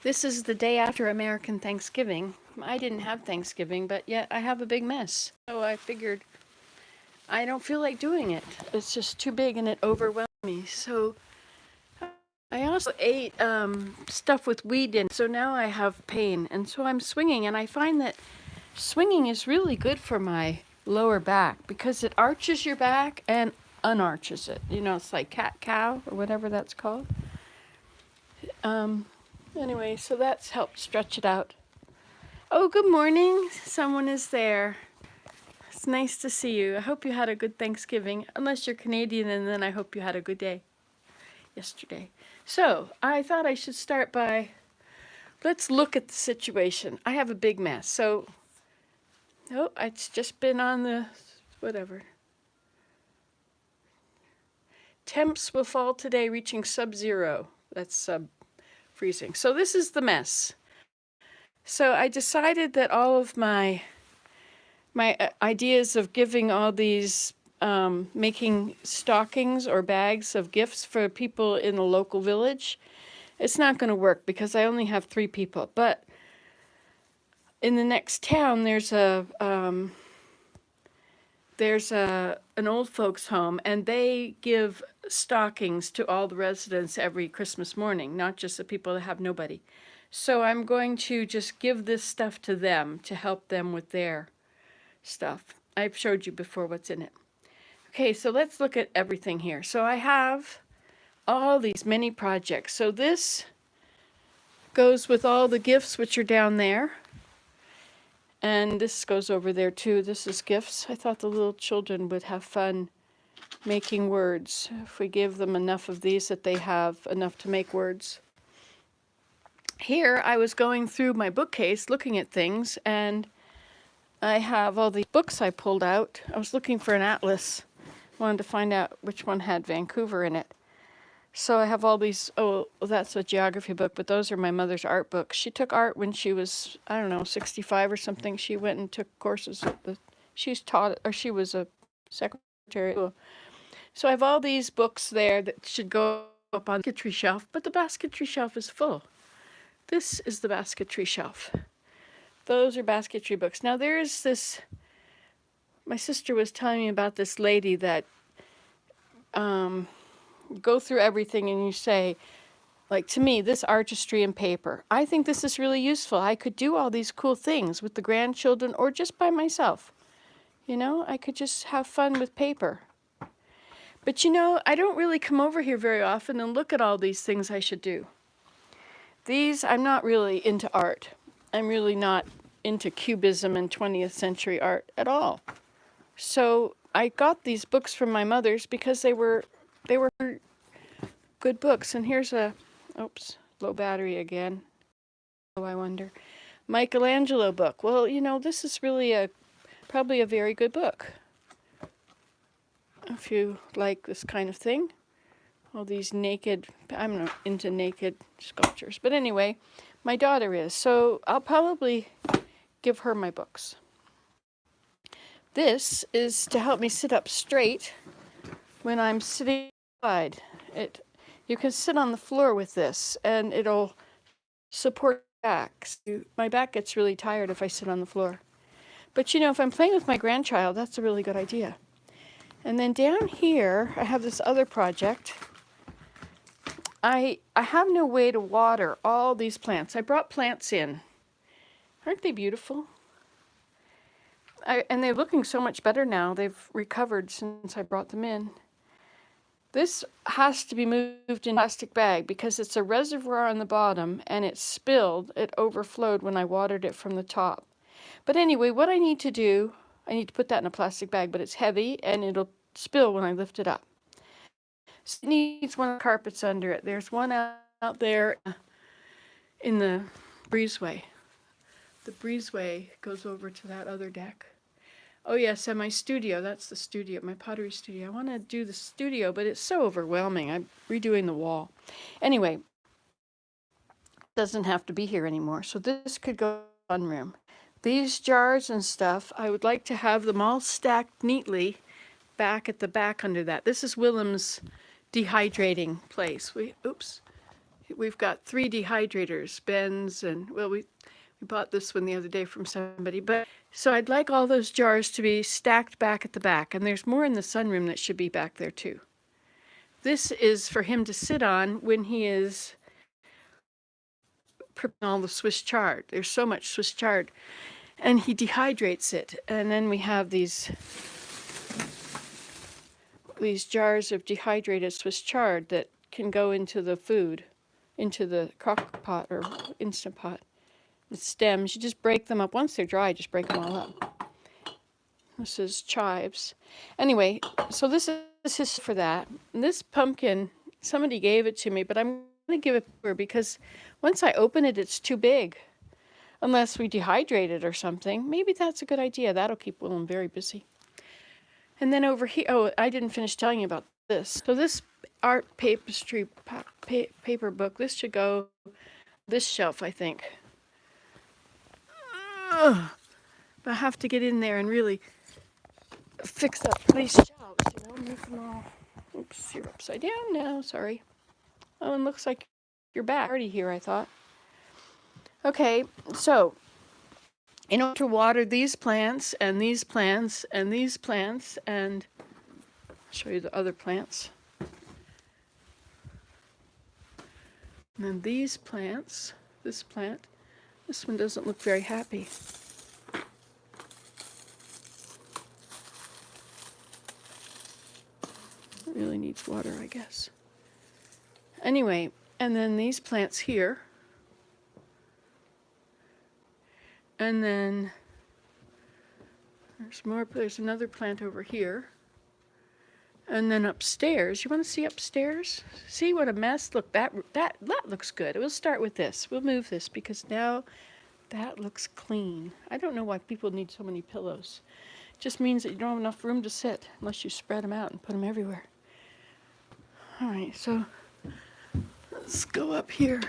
This is the day after American Thanksgiving. I didn't have Thanksgiving, but yet I have a big mess. So I figured I don't feel like doing it. It's just too big and it overwhelmed me. So I also ate stuff with weed in, so now I have pain. And so I'm swinging, and I find that swinging is really good for my lower back because it arches your back and unarches it. You know, it's like cat-cow or whatever that's called. Um, anyway, so that's helped stretch it out. Oh, good morning. Someone is there. It's nice to see you. I hope you had a good Thanksgiving. Unless you're Canadian, and then I hope you had a good day yesterday. So, I thought I should start by, let's look at the situation. I have a big mess. So, oh, it's just been on the, whatever. Temps will fall today, reaching sub-zero. That's sub-freezing. So this is the mess. So I decided that all of my ideas of giving all these, making stockings or bags of gifts for people in the local village, it's not going to work because I only have 3 people. But in the next town, there's an old folks home, and they give stockings to all the residents every Christmas morning, not just the people that have nobody. So I'm going to just give this stuff to them to help them with their stuff. I've showed you before what's in it. Okay, so let's look at everything here. So I have all these many projects. So this goes with all the gifts which are down there. And this goes over there too. This is gifts. I thought the little children would have fun making words if we give them enough of these that they have enough to make words. Here I was going through my bookcase looking at things, and I have all these books I pulled out. I was looking for an atlas. Wanted to find out which one had Vancouver in it. So I have all these, oh, that's a geography book, but those are my mother's art books. She took art when she was, I don't know, 65 or something. She went and took courses at she's taught, or she was a secretary. So I have all these books there that should go up on the basketry shelf, but the basketry shelf is full. This is the basketry shelf. Those are basketry books. Now there is this, my sister was telling me about this lady that go through everything and you say, like to me, this artistry and paper. I think this is really useful. I could do all these cool things with the grandchildren or just by myself. You know, I could just have fun with paper. But you know, I don't really come over here very often and look at all these things I should do. These, I'm not really into art. I'm really not into cubism and 20th century art at all. So I got these books from my mother's because they were good books. And here's a, oops, low battery again. Oh, I wonder. Michelangelo book. Well, you know, this is really probably a very good book. If you like this kind of thing. All these naked, I'm not into naked sculptures. But anyway, my daughter is. So I'll probably give her my books. This is to help me sit up straight when I'm sitting outside. You can sit on the floor with this and it'll support your back. My back gets really tired if I sit on the floor. But you know, if I'm playing with my grandchild, that's a really good idea. And then down here, I have this other project. I have no way to water all these plants. I brought plants in. Aren't they beautiful? And they're looking so much better now. They've recovered since I brought them in. This has to be moved in a plastic bag because it's a reservoir on the bottom and it spilled. It overflowed when I watered it from the top. But anyway, what I need to do, I need to put that in a plastic bag, but it's heavy and it'll spill when I lift it up. So it needs one of the carpets under it. There's one out there in the breezeway. The breezeway goes over to that other deck. Oh yes, and my studio, that's the studio, my pottery studio. I want to do the studio, but it's so overwhelming. I'm redoing the wall. Anyway, it doesn't have to be here anymore. So this could go in the fun room. These jars and stuff, I would like to have them all stacked neatly back at the back under that. This is Willem's dehydrating place. Oops. we've got 3 dehydrators, Ben's, and well, we bought this one the other day from somebody. But so I'd like all those jars to be stacked back at the back, and there's more in the sunroom that should be back there too. This is for him to sit on when he is preparing all the Swiss chard. There's so much Swiss chard, and he dehydrates it. And then we have these jars of dehydrated Swiss chard that can go into the food, into the crock pot or Instant Pot. The stems, you just break them up. Once they're dry, just break them all up. This is chives. Anyway, so this is for that. And this pumpkin, somebody gave it to me, but I'm going to give it to her because once I open it, it's too big. Unless we dehydrate it or something. Maybe that's a good idea. That'll keep Willem very busy. And then over here, oh, I didn't finish telling you about this. So this art tapestry paper book, this should go this shelf, I think. Ugh. But I have to get in there and really fix up these shelves, make them all. Oops, you're upside down now, sorry. Oh, and looks like you're back already here, I thought. Okay, so in order to water these plants and these plants and these plants, and I'll show you the other plants. And then these plants, this plant, this one doesn't look very happy. It really needs water, I guess. Anyway, and then these plants here. And then there's another plant over here. And then upstairs, you want to see upstairs? See what a mess? Look, that looks good. We'll start with this. We'll move this because now that looks clean. I don't know why people need so many pillows. It just means that you don't have enough room to sit unless you spread them out and put them everywhere. All right, so let's go up here.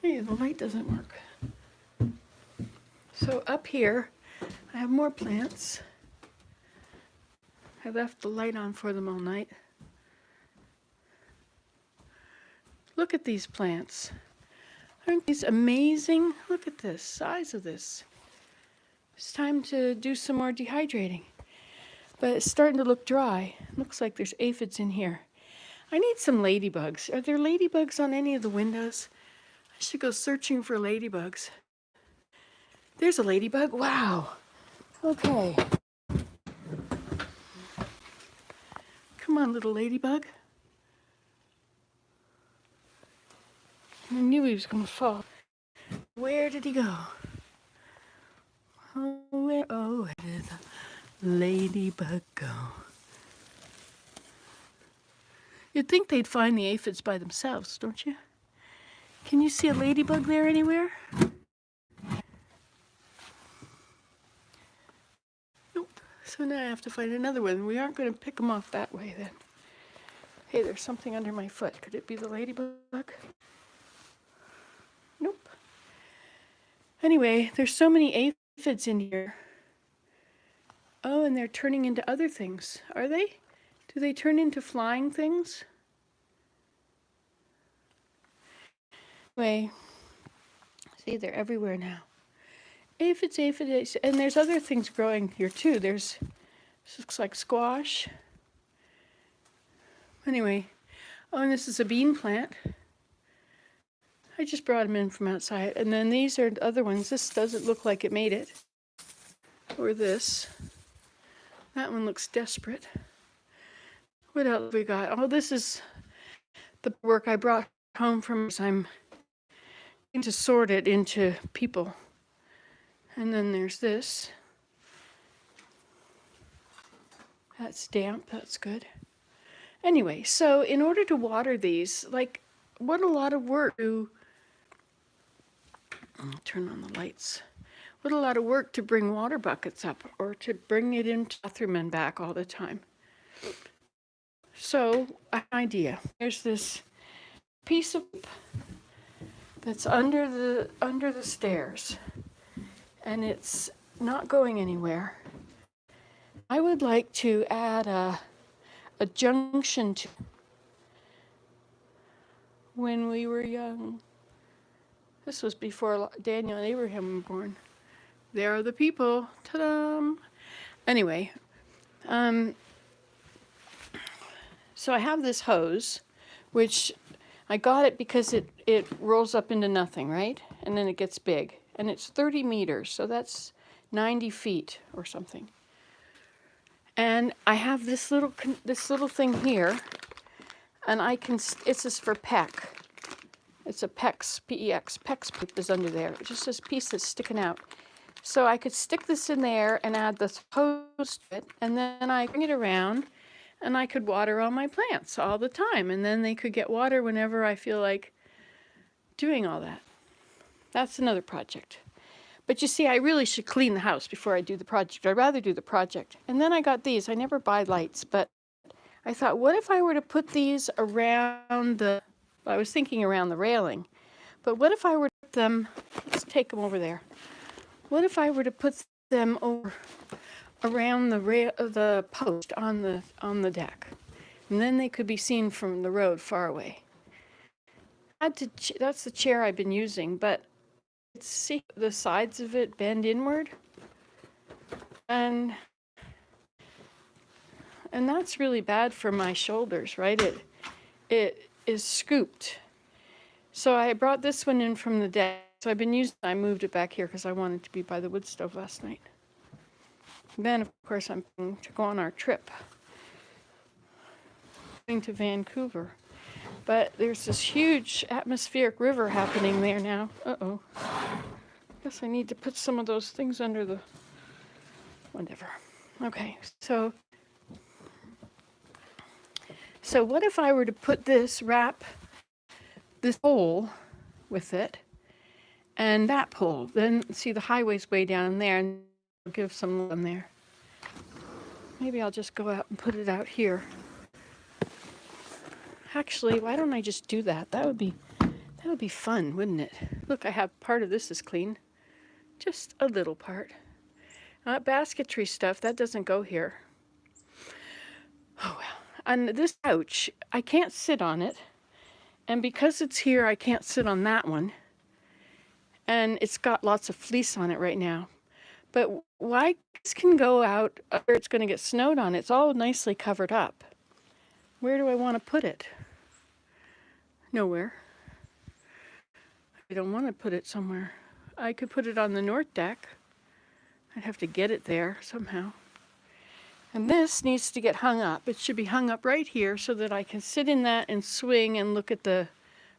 Hey, the light doesn't work. So up here, I have more plants. I left the light on for them all night. Look at these plants. Aren't these amazing? Look at this, size of this. It's time to do some more dehydrating. But it's starting to look dry. Looks like there's aphids in here. I need some ladybugs. Are there ladybugs on any of the windows? I should go searching for ladybugs. There's a ladybug. Wow. Okay. Come on, little ladybug. I knew he was going to fall. Where did he go? Oh, where did the ladybug go? You'd think they'd find the aphids by themselves, don't you? Can you see a ladybug there anywhere? So now I have to find another one. We aren't going to pick them off that way then. Hey, there's something under my foot. Could it be the ladybug? Nope. Anyway, there's so many aphids in here. Oh, and they're turning into other things. Are they? Do they turn into flying things? Anyway, see, they're everywhere now. Aphids, and there's other things growing here too. This looks like squash. Anyway, oh, and this is a bean plant. I just brought them in from outside. And then these are other ones. This doesn't look like it made it. Or this. That one looks desperate. What else we got? Oh, this is the work I brought home from. I'm going to sort it into people. And then there's this. That's damp, that's good. Anyway, so in order to water these, like, what a lot of work to, I'll turn on the lights. What a lot of work to bring water buckets up or to bring it into the bathroom and back all the time. So, an idea. There's this piece of that's under the stairs. And it's not going anywhere. I would like to add a junction to. when we were young. This was before Daniel and Abraham were born. There are the people. Ta-da! Anyway, so I have this hose, which I got it because it rolls up into nothing, right? And then it gets big. And it's 30 meters, so that's 90 feet or something. And I have this little thing here, and it's just for peck. It's a PEX, P-E-X, PEX pipe is under there. It's just this piece that's sticking out. So I could stick this in there and add this hose to it, and then I bring it around, and I could water all my plants all the time, and then they could get water whenever I feel like doing all that. That's another project. But you see, I really should clean the house before I do the project. I'd rather do the project. And then I got these. I never buy lights, but I thought, what if I were to put these around I was thinking around the railing, but what if I were to put them, let's take them over there. What if I were to put them around the post on the deck, and then they could be seen from the road far away? That's the chair I've been using, but see the sides of it bend inward, and that's really bad for my shoulders, right? It is scooped. So I brought this one in from the deck. So I moved it back here because I wanted to be by the wood stove last night. And then, of course, I'm going to go on our trip. Going to Vancouver. But there's this huge atmospheric river happening there now. Uh-oh. Guess I need to put some of those things under the... whatever. Okay, so what if I were to wrap this pole with it, and that pole, then see the highway's way down there, and I'll give some on there. Maybe I'll just go out and put it out here. Actually, why don't I just do that? That would be fun, wouldn't it? Look, I have part of this is clean. Just a little part. Basketry stuff, that doesn't go here. Oh well. And this couch, I can't sit on it. And because it's here, I can't sit on that one. And it's got lots of fleece on it right now. But why this can go out, or it's going to get snowed on. It's all nicely covered up. Where do I want to put it? Nowhere. I don't want to put it somewhere. I could put it on the north deck. I'd have to get it there somehow. And this needs to get hung up. It should be hung up right here so that I can sit in that and swing and look at the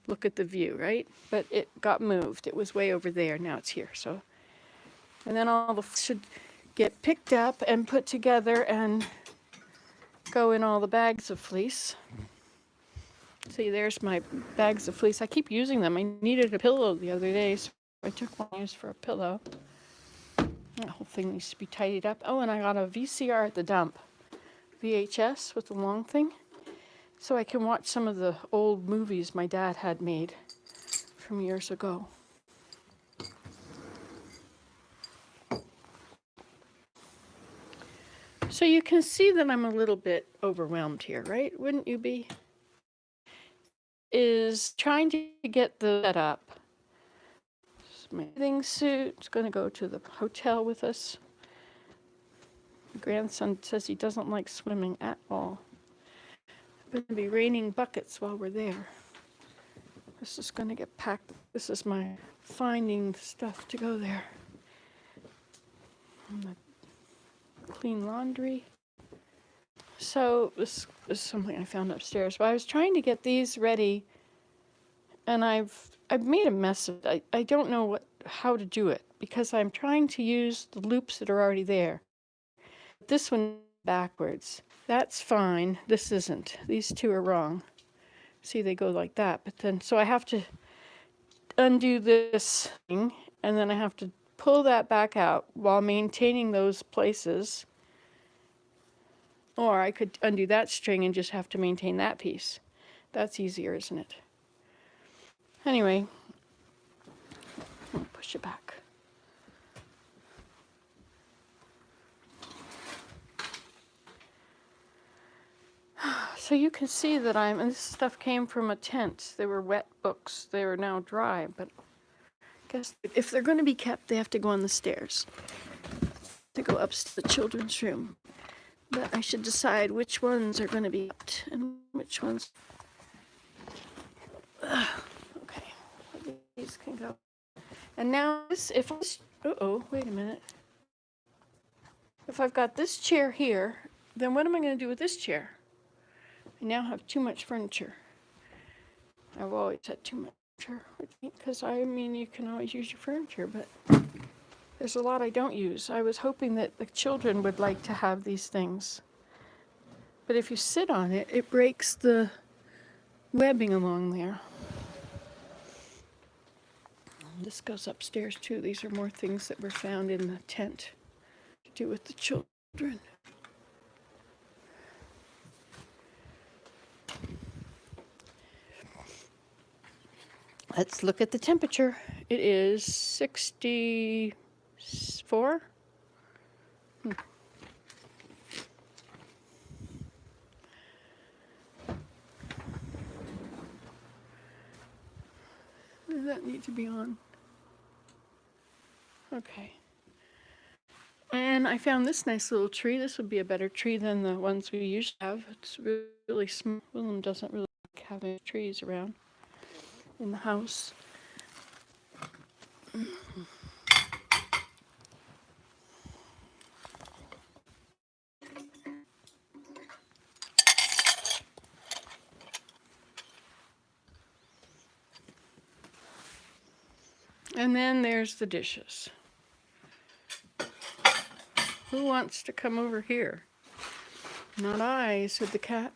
view, right? But it got moved. It was way over there. Now it's here. So, and then all the should get picked up and put together and go in all the bags of fleece. See, there's my bags of fleece. I keep using them. I needed a pillow the other day, so I took one used for a pillow. That whole thing needs to be tidied up. Oh, and I got a VCR at the dump. VHS with the long thing. So I can watch some of the old movies my dad had made from years ago. So you can see that I'm a little bit overwhelmed here, right? Wouldn't you be? Is trying to get the set up. My bathing suit is going to go to the hotel with us. My grandson says he doesn't like swimming at all. It's going to be raining buckets while we're there. This is going to get packed. This is my finding stuff to go there. And the clean laundry. So this is something I found upstairs. But I was trying to get these ready, and I've made a mess of it. I don't know how to do it because I'm trying to use the loops that are already there. This one backwards. That's fine. This isn't. These two are wrong. See, they go like that. But then, so I have to undo this thing, and then I have to pull that back out while maintaining those places. Or I could undo that string and just have to maintain that piece. That's easier, isn't it? Anyway, I'll push it back. So So you can see that and this stuff came from a tent. They were wet books. They are now dry, but I guess if they're going to be kept, they have to go on the stairs. To go up to the children's room. But I should decide which ones are going to be kept and which ones. Okay, these can go. And now wait a minute. If I've got this chair here, then what am I going to do with this chair? I now have too much furniture. I've always had too much furniture, because you can always use your furniture, but there's a lot I don't use. I was hoping that the children would like to have these things. But if you sit on it, it breaks the webbing along there. This goes upstairs too. These are more things that were found in the tent to do with the children. Let's look at the temperature. It is 64. Does that need to be on? Okay. And I found this nice little tree. This would be a better tree than the ones we used to have. It's really small. Willem doesn't really like having trees around in the house. And then there's the dishes. Who wants to come over here? Not I, said the cat.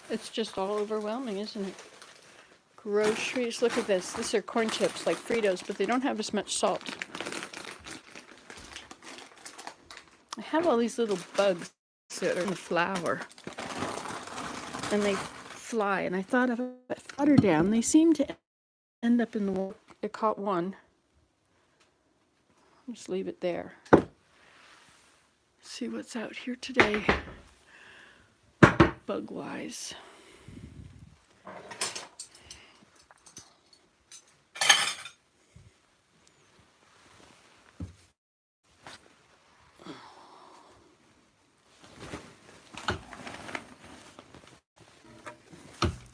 It's just all overwhelming, isn't it? Groceries. Look at this. These are corn chips like Fritos, but they don't have as much salt. I have all these little bugs that are in the flour. And they fly. And I thought if I put water down, they seem to end up in the water. I caught one. Just leave it there. See what's out here today, bug-wise.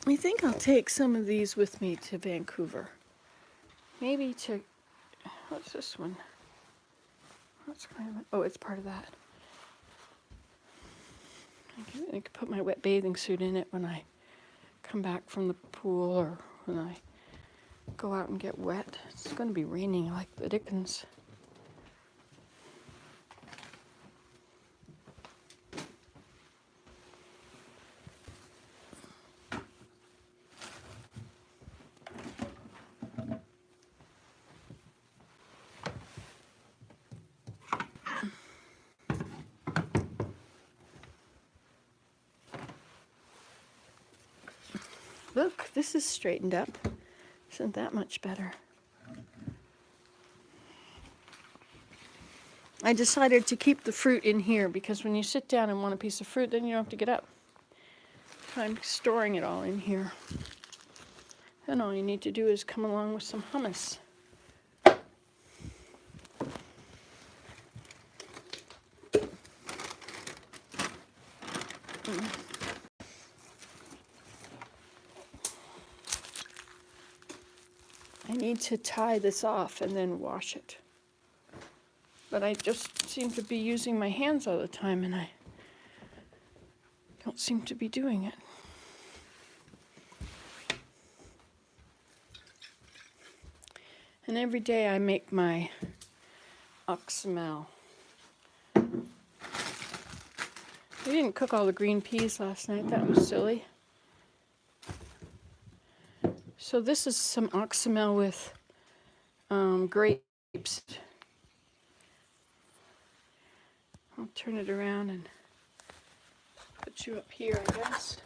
I think I'll take some of these with me to Vancouver. Maybe to, what's this one? Oh, it's part of that. I could put my wet bathing suit in it when I come back from the pool or when I go out and get wet. It's going to be raining like the dickens. Look, this is straightened up. Isn't that much better? I decided to keep the fruit in here because when you sit down and want a piece of fruit, then you don't have to get up. I'm storing it all in here. And all you need to do is come along with some hummus. I need to tie this off and then wash it. But I just seem to be using my hands all the time and I don't seem to be doing it. And every day I make my oxymel. I didn't cook all the green peas last night. That was silly. So this is some oxymel with grapes. I'll turn it around and put you up here, I guess.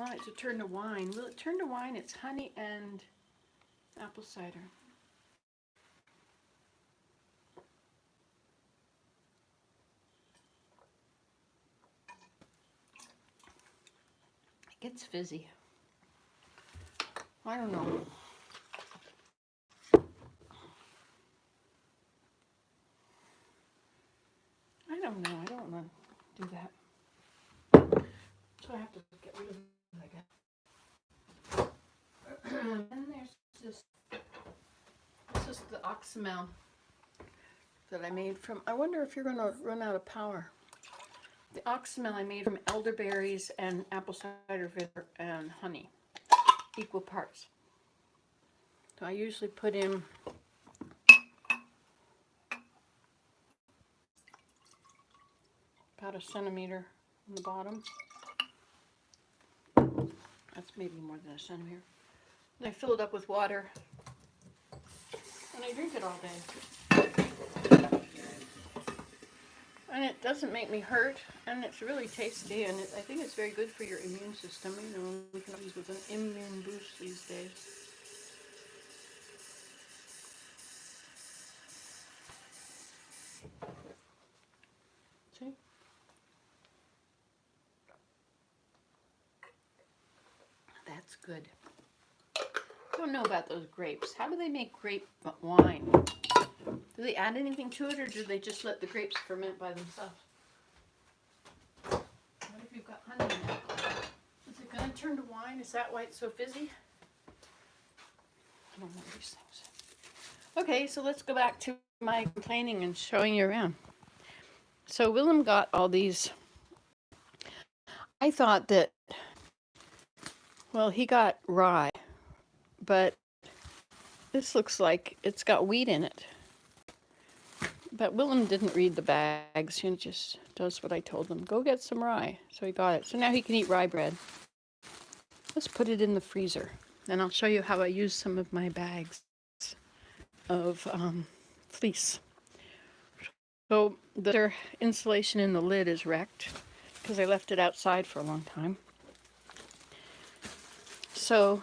want it to turn to wine. Will it turn to wine? It's honey and apple cider. It gets fizzy. I don't know. I don't know. I don't want to do that. So I have to get rid of it, I guess. And there's this. This is the oxymel that I made from. I wonder if you're going to run out of power. The oxymel I made from elderberries and apple cider vinegar and honey, equal parts. So I usually put in about a centimeter on the bottom. That's maybe more than a centimeter. And I fill it up with water, and I drink it all day. And it doesn't make me hurt, and it's really tasty, and I think it's very good for your immune system. You know, we can use with an immune boost these days. See? That's good. I don't know about those grapes. How do they make grape wine? Do they add anything to it, or do they just let the grapes ferment by themselves? What if you've got honey in it? Is it going to turn to wine? Is that why it's so fizzy? I don't know these things. Okay, so let's go back to my complaining and showing you around. So Willem got all these. I thought that, well, he got rye, but this looks like it's got wheat in it. But Willem didn't read the bags. He just does what I told him. Go get some rye. So he got it. So now he can eat rye bread. Let's put it in the freezer. And I'll show you how I use some of my bags of fleece. So the insulation in the lid is wrecked because I left it outside for a long time. So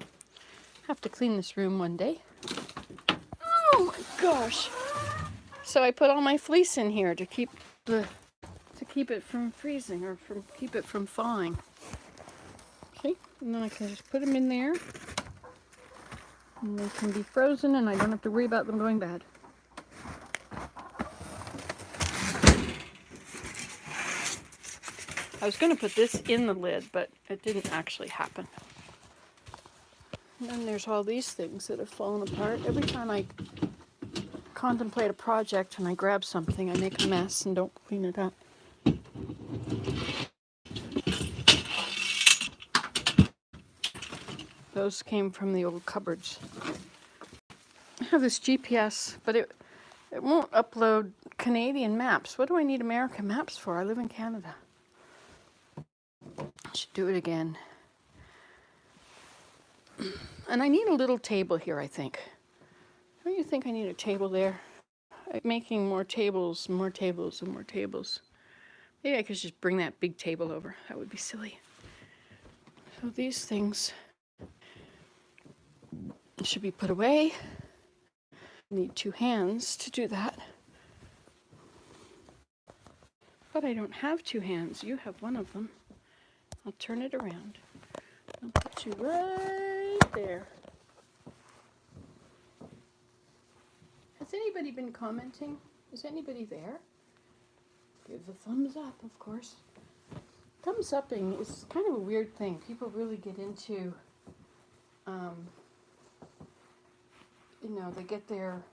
I have to clean this room one day. Oh my gosh. So I put all my fleece in here to keep it from freezing or keep it from thawing. Okay, and then I can just put them in there. And they can be frozen and I don't have to worry about them going bad. I was going to put this in the lid, but it didn't actually happen. And then there's all these things that have fallen apart. Every time I contemplate a project and I grab something, I make a mess and don't clean it up. Those came from the old cupboards. I have this GPS, but it won't upload Canadian maps. What do I need American maps for? I live in Canada. I should do it again. And I need a little table here, I think. Don't you think I need a table there? I'm making more tables, and more tables, and more tables. Maybe I could just bring that big table over. That would be silly. So these things should be put away. I need 2 hands to do that. But I don't have 2 hands. You have one of them. I'll turn it around. I'll put you right there. Has anybody been commenting? Is anybody there? Give a thumbs up, of course. Thumbs upping is kind of a weird thing. People really get into, they get their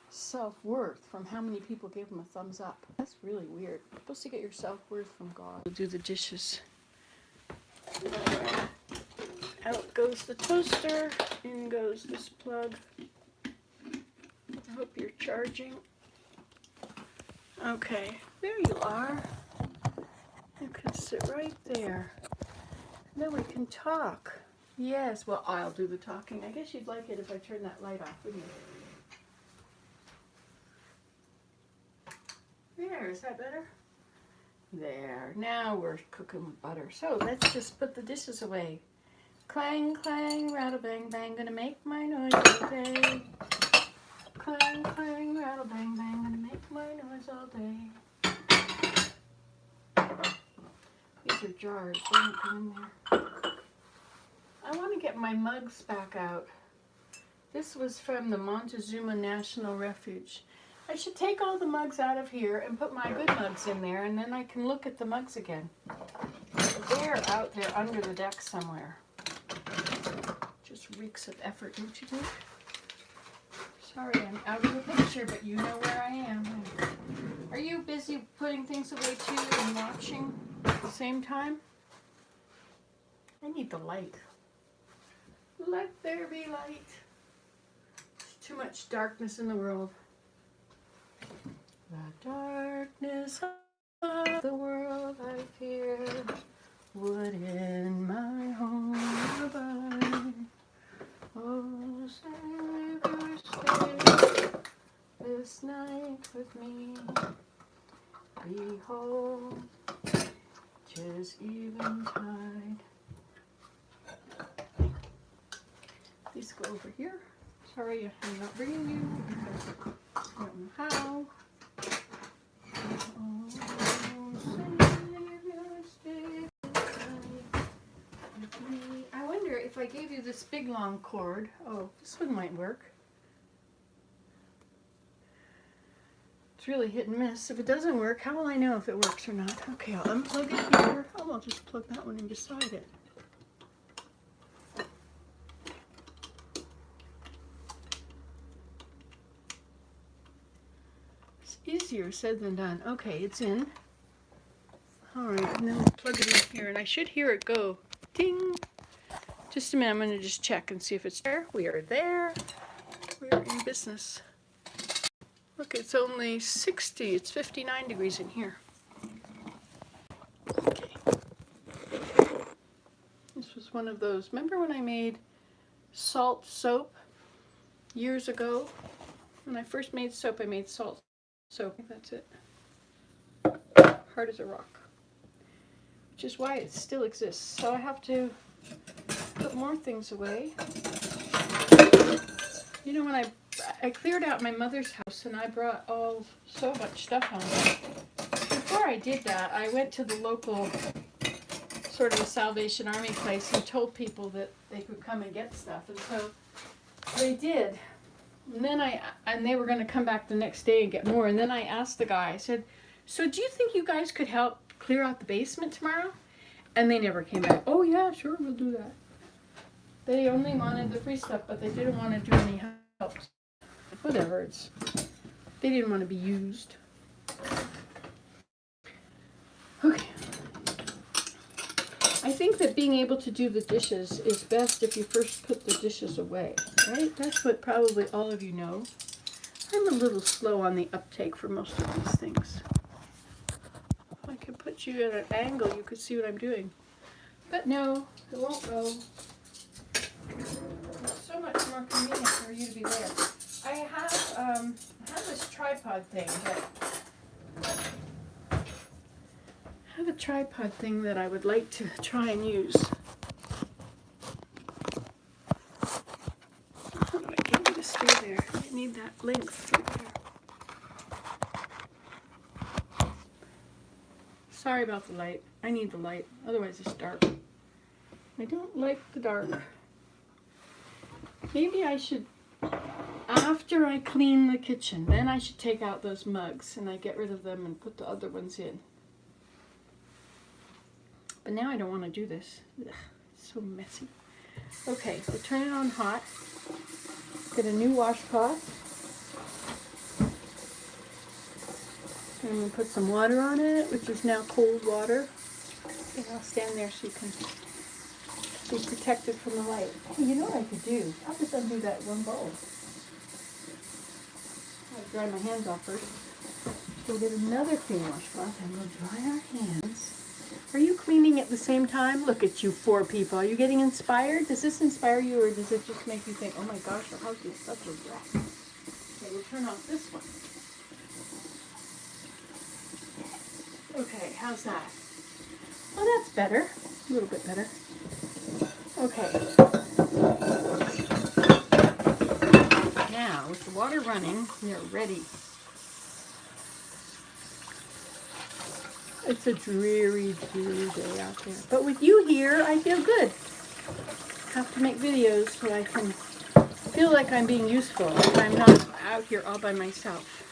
self-worth from how many people give them a thumbs up. That's really weird. You're supposed to get your self-worth from God. We'll do the dishes. Out goes the toaster, in goes this plug. I hope you're charging. Okay, there you are. You can sit right there. Then we can talk. Yes, well, I'll do the talking. I guess you'd like it if I turn that light off, wouldn't you? There, is that better? There, now we're cooking with butter. So let's just put the dishes away. Clang, clang, rattle, bang, bang, gonna make my noise all day. Clang, clang, rattle, bang, bang, gonna make my noise all day. These are jars, they don't go in there. I want to get my mugs back out. This was from the Montezuma National Refuge. I should take all the mugs out of here and put my good mugs in there, and then I can look at the mugs again. They're out there under the deck somewhere. Just reeks of effort, don't you think? Sorry, I'm out of the picture, but you know where I am. Are you busy putting things away too and watching at the same time? I need the light. Let there be light. There's too much darkness in the world. The darkness of the world I fear would in my home abide. Oh, Savior, stay this night with me. Behold, 'tis eventide. Please go over here. Sorry, I'm not bringing you because I don't know how. Oh, Savior, stay with me. I wonder if I gave you this big long cord. Oh, this one might work. It's really hit and miss. If it doesn't work, how will I know if it works or not? Okay, I'll unplug it here. Oh, I'll just plug that one in beside it. Easier said than done. Okay, it's in. Alright, and then we'll plug it in here, and I should hear it go ding. Just a minute, I'm going to just check and see if it's there. We are there. We're in business. Look, it's only 60. It's 59 degrees in here. Okay. This was one of those. Remember when I made salt soap years ago? When I first made soap, I made salt soap. That's it. Hard as a rock. Which is why it still exists. So I have to put more things away. You know, when I cleared out my mother's house and I brought so much stuff home. Before I did that, I went to the local sort of a Salvation Army place and told people that they could come and get stuff. And so they did. And then they were going to come back the next day and get more. And then I asked the guy, I said, so do you think you guys could help clear out the basement tomorrow? And they never came back. Oh yeah, sure, we'll do that. They only wanted the free stuff, but they didn't want to do any help. Whatever, they didn't want to be used. Okay. I think that being able to do the dishes is best if you first put the dishes away, right? That's what probably all of you know. I'm a little slow on the uptake for most of these things. If I could put you at an angle, you could see what I'm doing. But no, it won't go. It's so much more convenient for you to be there. I have this tripod thing that I would like to try and use. How do I get you to stay there? I need that length right there. Sorry about the light. I need the light, otherwise it's dark. I don't like the dark. Maybe I should, after I clean the kitchen, then I should take out those mugs and I get rid of them and put the other ones in. But now I don't want to do this. Ugh, it's so messy. Okay, so turn it on hot. Get a new washcloth. And I'm going to put some water on it, which is now cold water. And I'll stand there so you can be protected from the light. Hey, you know what I could do? I'll just undo that one bowl. I'll dry my hands off first. We'll get another clean washcloth and we'll dry our hands. Are you cleaning at the same time? Look at you 4 people. Are you getting inspired? Does this inspire you or does it just make you think, oh my gosh, our house is such a wreck? Okay, we'll turn off this one. Okay, how's that? Well, that's better. A little bit better. Okay. Now, with the water running, we are ready. It's a dreary, dreary day out there. But with you here, I feel good. I have to make videos so I can feel like I'm being useful. I'm not out here all by myself.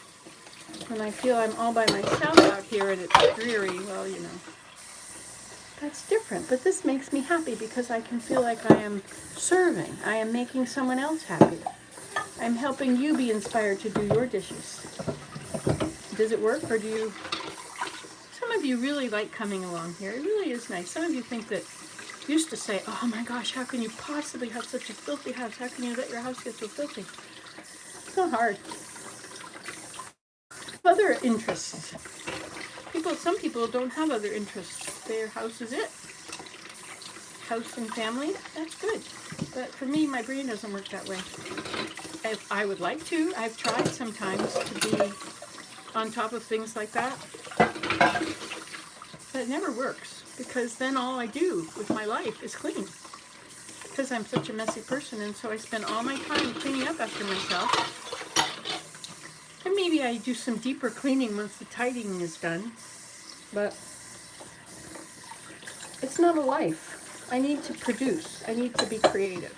When I feel I'm all by myself out here and it's dreary, well, you know, that's different. But this makes me happy because I can feel like I am serving. I am making someone else happy. I'm helping you be inspired to do your dishes. Does it work, or do you... Some of you really like coming along here. It really is nice. Some of you think that, used to say, oh my gosh, how can you possibly have such a filthy house? How can you let your house get so filthy? It's not hard. Other interests. Some people don't have other interests. Their house is it. House and family, that's good. But for me, my brain doesn't work that way. I would like to. I've tried sometimes to be on top of things like that. But it never works, because then all I do with my life is clean. Because I'm such a messy person, and so I spend all my time cleaning up after myself. And maybe I do some deeper cleaning once the tidying is done. But it's not a life. I need to produce. I need to be creative.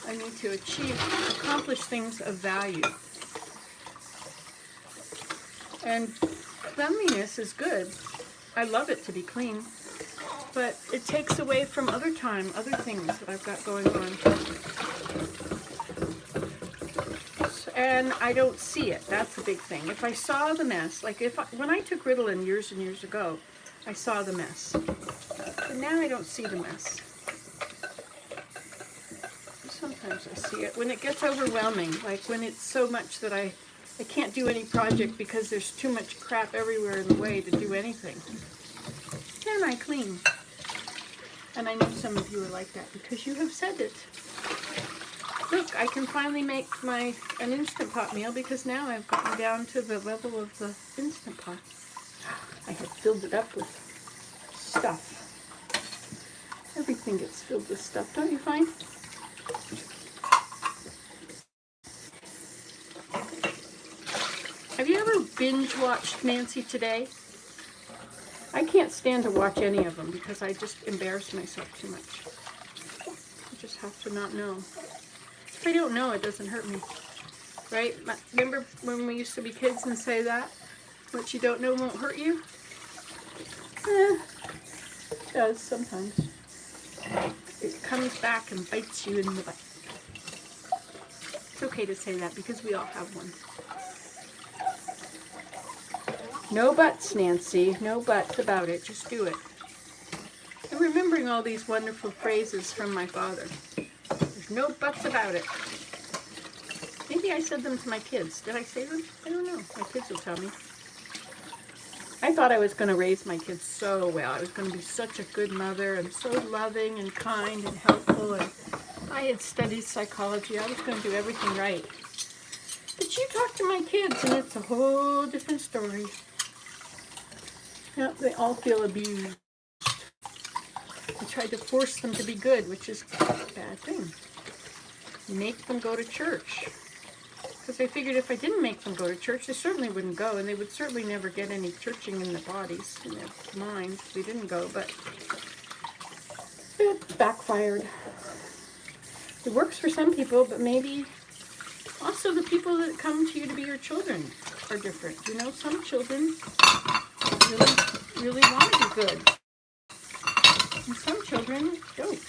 I need to accomplish things of value. And cleanliness is good. I love it to be clean. But it takes away from other things that I've got going on. And I don't see it. That's the big thing. If I saw the mess, like when I took Ritalin years and years ago, I saw the mess. But now I don't see the mess. Sometimes I see it. When it gets overwhelming, like when it's so much that I can't do any project because there's too much crap everywhere in the way to do anything. Then I clean. And I know some of you are like that because you have said it. Look, I can finally make an Instant Pot meal because now I've gotten down to the level of the Instant Pot. I had filled it up with stuff. Everything gets filled with stuff, don't you find? Have you ever binge watched Nancy Today? I can't stand to watch any of them because I just embarrass myself too much. I just have to not know. If I don't know, it doesn't hurt me. Right? Remember when we used to be kids and say that? What you don't know won't hurt you? It does sometimes. It comes back and bites you in the butt. It's okay to say that because we all have one. No buts, Nancy. No buts about it. Just do it. I'm remembering all these wonderful phrases from my father. There's no buts about it. Maybe I said them to my kids. Did I say them? I don't know. My kids will tell me. I thought I was going to raise my kids so well. I was going to be such a good mother and so loving and kind and helpful. And I had studied psychology. I was going to do everything right. But you talk to my kids and it's a whole different story. Yep, they all feel abused. I tried to force them to be good, which is a bad thing. Make them go to church. Because I figured if I didn't make them go to church, they certainly wouldn't go, and they would certainly never get any churching in their bodies, in their minds, if they didn't go, but it backfired. It works for some people, but maybe also the people that come to you to be your children are different. You know, some children really want to be good. And some children don't.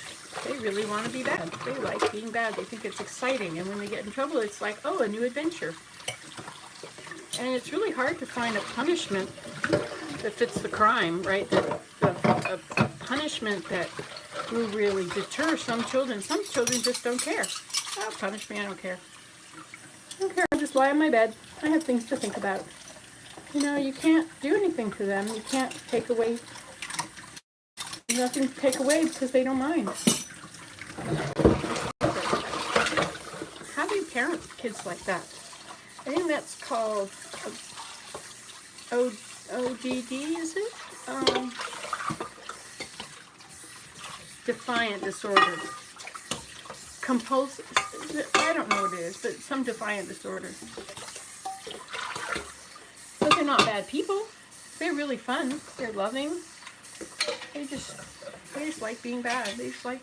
They really want to be bad. They like being bad. They think it's exciting. And when they get in trouble, it's like, oh, a new adventure. And it's really hard to find a punishment that fits the crime, right? A punishment that will really deter some children. Some children just don't care. Oh, punish me, I don't care. I don't care, I'll just lie on my bed. I have things to think about. You know, you can't do anything to them. You can't take away, nothing to take away because they don't mind. How do you parent kids like that? I think that's called ODD, is it? Defiant disorder. Compulsive, I don't know what it is, but some defiant disorder. But they're not bad people. They're really fun. They're loving. They just like being bad. They just like,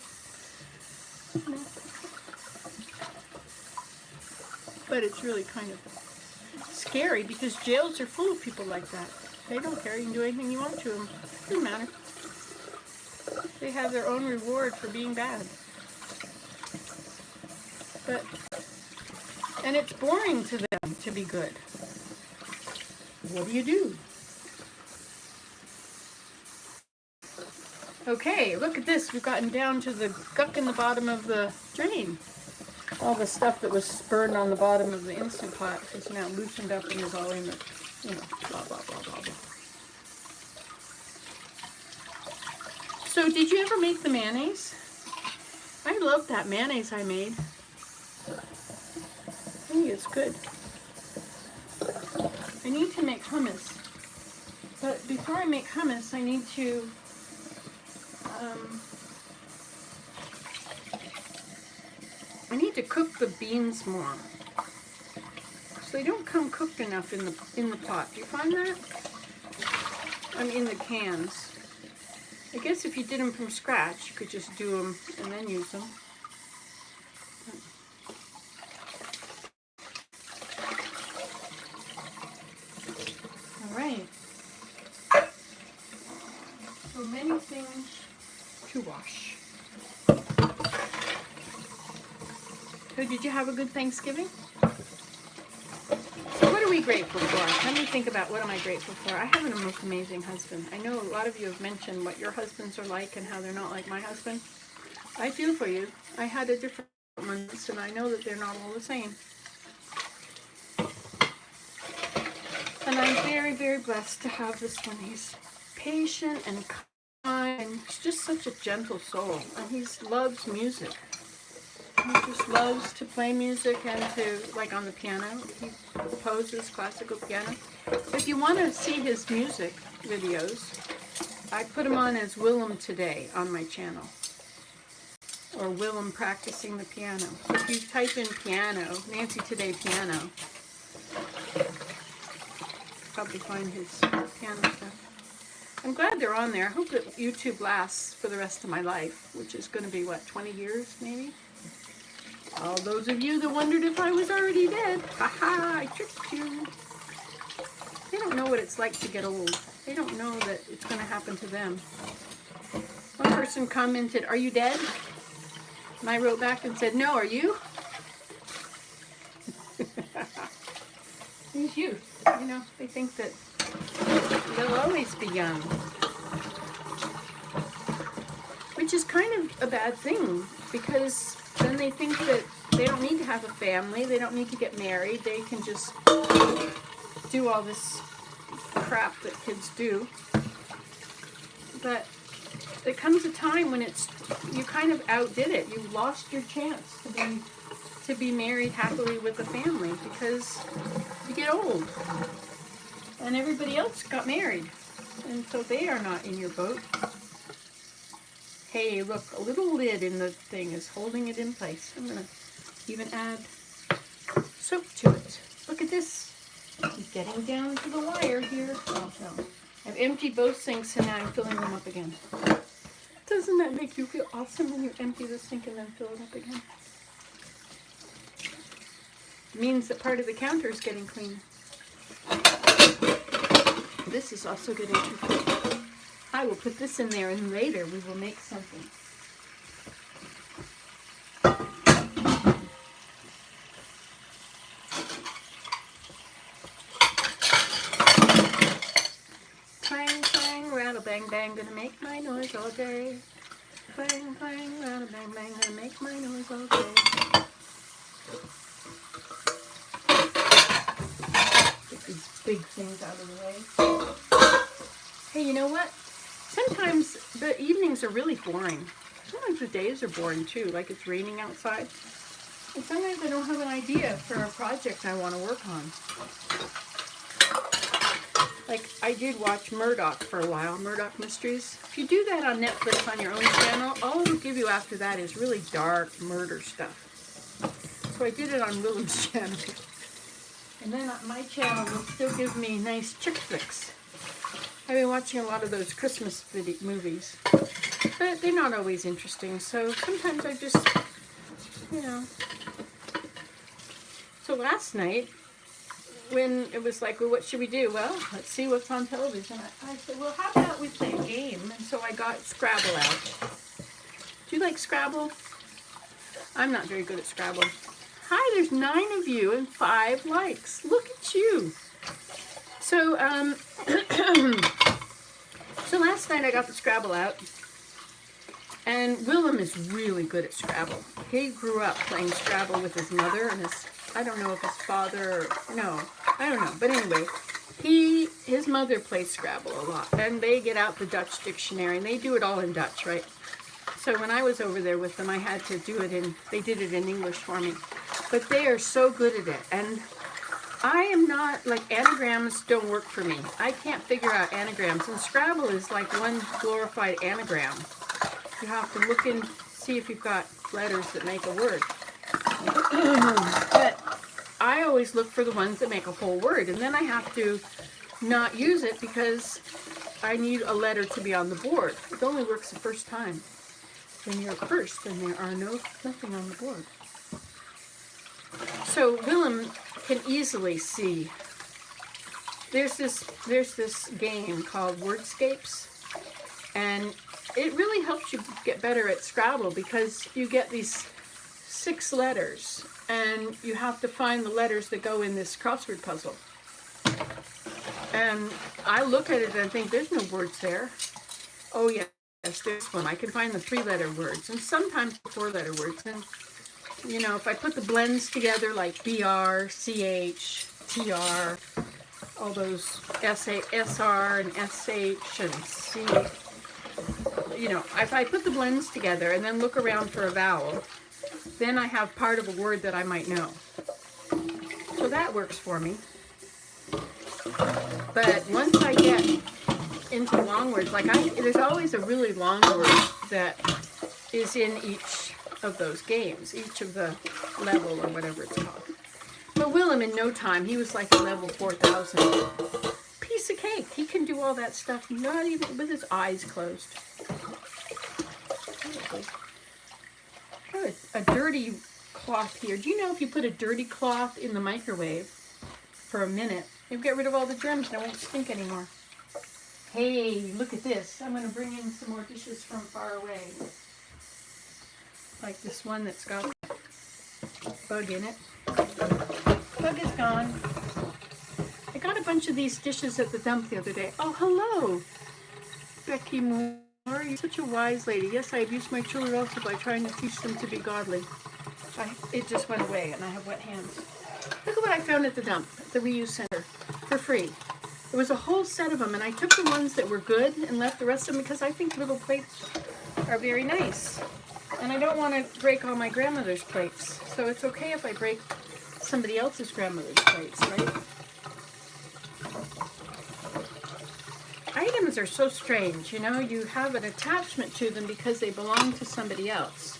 you know. But it's really kind of scary because jails are full of people like that. They don't care. You can do anything you want to them. Doesn't matter. They have their own reward for being bad. But, and it's boring to them to be good. What do? Okay, look at this. We've gotten down to the guck in the bottom of the drain. All the stuff that was spurned on the bottom of the Instant Pot is now loosened up and is all in the, you know, blah, blah, blah, blah, blah. So did you ever make the mayonnaise? I love that mayonnaise I made. I think it's good. I need to make hummus. But before I make hummus, I need to cook the beans more. So they don't come cooked enough in the pot. Do you find that? I mean, in the cans. I guess if you did them from scratch, you could just do them and then use them. All right. So many things to wash. So did you have a good Thanksgiving? So what are we grateful for? Let me think about what am I grateful for. I have an most amazing husband. I know a lot of you have mentioned what your husbands are like and how they're not like my husband. I feel for you. I had a different one and I know that they're not all the same. And I'm very, very blessed to have this one. He's patient and kind and he's just such a gentle soul. And he loves music. He just loves to play music and to, like on the piano, he composes classical piano. If you want to see his music videos, I put them on as Willem Today on my channel. Or Willem Practicing the Piano. So if you type in piano, Nancy Today piano, probably find his piano stuff. I'm glad they're on there. I hope that YouTube lasts for the rest of my life, which is going to be, what, 20 years maybe? All those of you that wondered if I was already dead, haha, I tricked you. They don't know what it's like to get old. They don't know that it's going to happen to them. One person commented, "Are you dead?" And I wrote back and said, "No, are you?" These youth, you know, they think that they'll always be young. Which is kind of a bad thing, because then they think that they don't need to have a family, they don't need to get married, they can just do all this crap that kids do. But there comes a time when you kind of outdid it. You lost your chance to be married happily with a family because you get old. And everybody else got married. And so they are not in your boat. Hey, look, a little lid in the thing is holding it in place. I'm going to even add soap to it. Look at this. I'm getting down to the wire here. Oh, no. I've emptied both sinks and now I'm filling them up again. Doesn't that make you feel awesome when you empty the sink and then fill it up again? It means that part of the counter is getting clean. This is also getting too full. I will put this in there and later we will make something. Clang, clang, rattle, bang, bang, gonna make my noise all day. Clang, clang, rattle, bang, bang, gonna make my noise all day. Get these big things out of the way. Hey, you know what? Sometimes the evenings are really boring. Sometimes the days are boring too, like it's raining outside. And sometimes I don't have an idea for a project I want to work on. Like, I did watch Murdoch for a while, Murdoch Mysteries. If you do that on Netflix on your own channel, all it'll give you after that is really dark murder stuff. So I did it on Willem's channel. And then on my channel will still give me nice chick flicks. I've been watching a lot of those Christmas movies, but they're not always interesting, so sometimes I just, you know. So last night, when it was like, well, what should we do? Well, let's see what's on television. I said, well, how about we play a game? And so I got Scrabble out. Do you like Scrabble? I'm not very good at Scrabble. Hi, there's 9 of you and 5 likes. Look at you. So, so last night I got the Scrabble out, and Willem is really good at Scrabble. He grew up playing Scrabble with his mother and his, I don't know if his father, no, I don't know. But anyway, his mother plays Scrabble a lot, and they get out the Dutch dictionary, and they do it all in Dutch, right? So when I was over there with them, I had to do it they did it in English for me. But they are so good at it, and I am not, like, anagrams don't work for me. I can't figure out anagrams, and Scrabble is like one glorified anagram. You have to look and see if you've got letters that make a word. But I always look for the ones that make a whole word, and then I have to not use it because I need a letter to be on the board. It only works the first time. When you're first, and there are nothing on the board. So Willem can easily see. There's this game called Wordscapes, and it really helps you get better at Scrabble because you get these 6 letters, and you have to find the letters that go in this crossword puzzle. And I look at it and I think there's no words there. Oh yeah. Yes, there's one. I can find the 3-letter words and sometimes 4-letter words. And, you know, if I put the blends together like BR, CH, TR, all those SR and SH and C, you know, if I put the blends together and then look around for a vowel, then I have part of a word that I might know. So that works for me. But once I get into long words, like there's always a really long word that is in each of those games, each of the level or whatever it's called. But Willem, in no time, he was like a level 4,000. Piece of cake. He can do all that stuff, not even with his eyes closed. Oh, a dirty cloth here. Do you know if you put a dirty cloth in the microwave for a minute, you'll get rid of all the germs and it won't stink anymore? Hey, look at this. I'm going to bring in some more dishes from far away. Like this one that's got a bug in it. Bug is gone. I got a bunch of these dishes at the dump the other day. Oh, hello, Becky Moore. You're such a wise lady. Yes, I abuse my children also by trying to teach them to be godly. It just went away and I have wet hands. Look at what I found at the dump, at the reuse center, for free. There was a whole set of them, and I took the ones that were good and left the rest of them because I think little plates are very nice. And I don't want to break all my grandmother's plates, so it's okay if I break somebody else's grandmother's plates, right? Items are so strange, you know, you have an attachment to them because they belong to somebody else,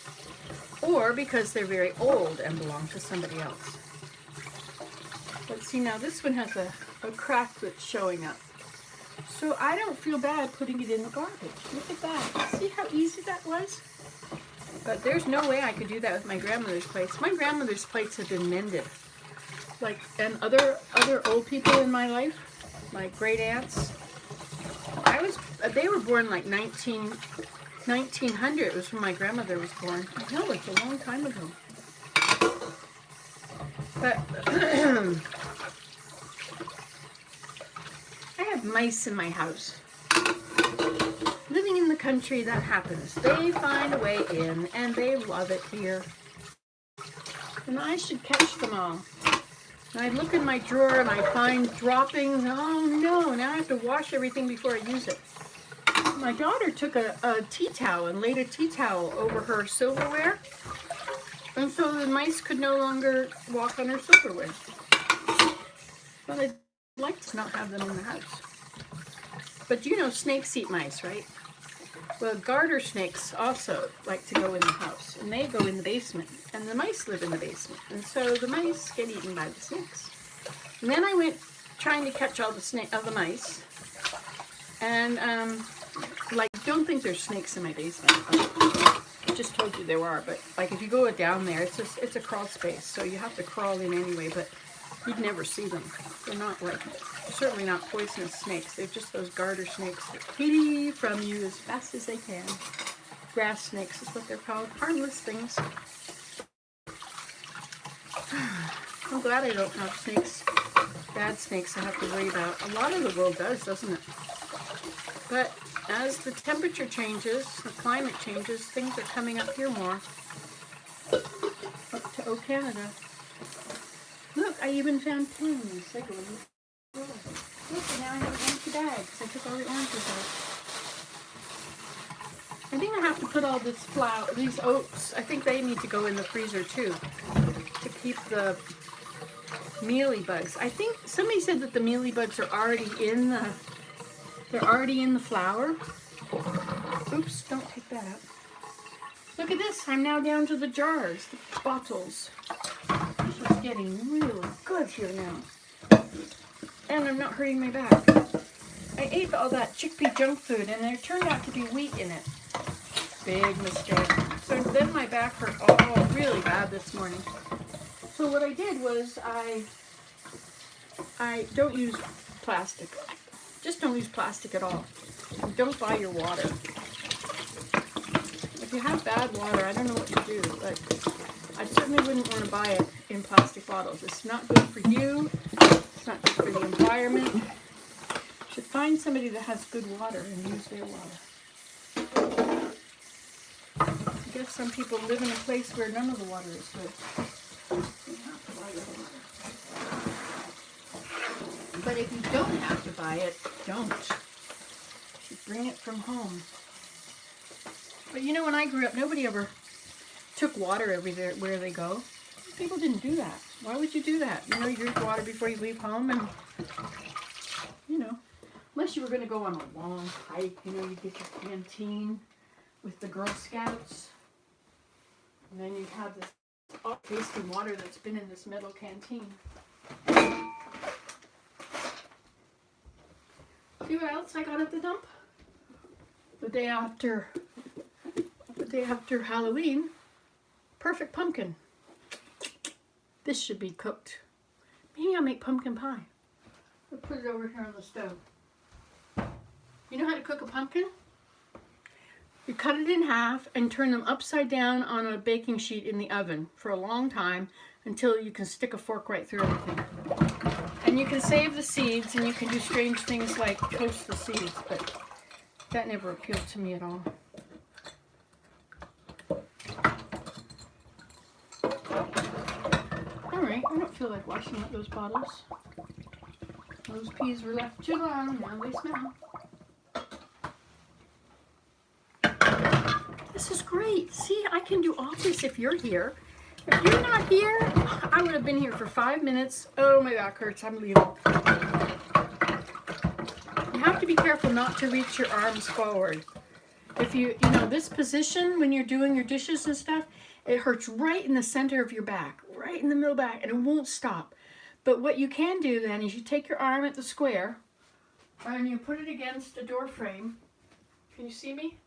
or because they're very old and belong to somebody else. Let's see, now this one has a crack that's showing up. So I don't feel bad putting it in the garbage. Look at that. See how easy that was? But there's no way I could do that with my grandmother's plates. My grandmother's plates have been mended. Like, and other old people in my life, my great aunts, they were born like 1900. It was when my grandmother was born. No, it's a long time ago. But I have mice in my house. Living in the country, that happens. They find a way in, and they love it here. And I should catch them all. And I look in my drawer, and I find droppings. Oh, no, now I have to wash everything before I use it. My daughter took a tea towel and laid a tea towel over her silverware. And so the mice could no longer walk on her silverware. But I'd like to not have them in the house. But you know snakes eat mice, right? Well, garter snakes also like to go in the house, and they go in the basement, and the mice live in the basement, and so the mice get eaten by the snakes. And then I went trying to catch all the mice, and like, don't think there's snakes in my basement. I just told you there are, but like if you go down there, it's a crawl space, so you have to crawl in anyway. But you'd never see them. They're not like, certainly not poisonous snakes. They're just those garter snakes that flee from you as fast as they can. Grass snakes is what they're called. Harmless things. I'm glad I don't have snakes, bad snakes I have to worry about. A lot of the world does, doesn't it? But as the temperature changes, the climate changes, things are coming up here more. Up to Canada. Look, I even found pins. They go in the drawer. Look, and now I have an empty bag because I took all the oranges out. I think I have to put all this flour, these oats, I think they need to go in the freezer too to keep the mealy bugs. I think somebody said that the mealy bugs are already in the flour. Oops, don't take that out. Look at this, I'm now down to the jars, the bottles. This is getting really good here now. And I'm not hurting my back. I ate all that chickpea junk food and there turned out to be wheat in it. Big mistake. So then my back hurt really bad this morning. So what I did was I don't use plastic. Just don't use plastic at all. And don't buy your water. If you have bad water, I don't know what to do, but I certainly wouldn't want to buy it in plastic bottles. It's not good for you. It's not good for the environment. You should find somebody that has good water and use their water. I guess some people live in a place where none of the water is good. You have to buy your water. But if you don't have to buy it, don't. You bring it from home. But you know, when I grew up, nobody ever took water everywhere where they go. People didn't do that. Why would you do that? You know, you drink water before you leave home, and you know, unless you were going to go on a long hike, you know, you'd get your canteen with the Girl Scouts, and then you'd have this tasting water that's been in this metal canteen. See what else I got at the dump? The day after Halloween, perfect pumpkin. This should be cooked. Maybe I'll make pumpkin pie. I'll put it over here on the stove. You know how to cook a pumpkin? You cut it in half and turn them upside down on a baking sheet in the oven for a long time until you can stick a fork right through everything. And you can save the seeds and you can do strange things like toast the seeds, but that never appealed to me at all. Alright, I don't feel like washing up those bottles. Those peas were left too long, now they smell. This is great. See, I can do all this if you're here. If you're not here, I would have been here for 5 minutes. Oh, my back hurts. I'm leaving. You have to be careful not to reach your arms forward. If you know, this position when you're doing your dishes and stuff, it hurts right in the center of your back, right in the middle back, and it won't stop. But what you can do then is you take your arm at the square and you put it against a door frame. Can you see me?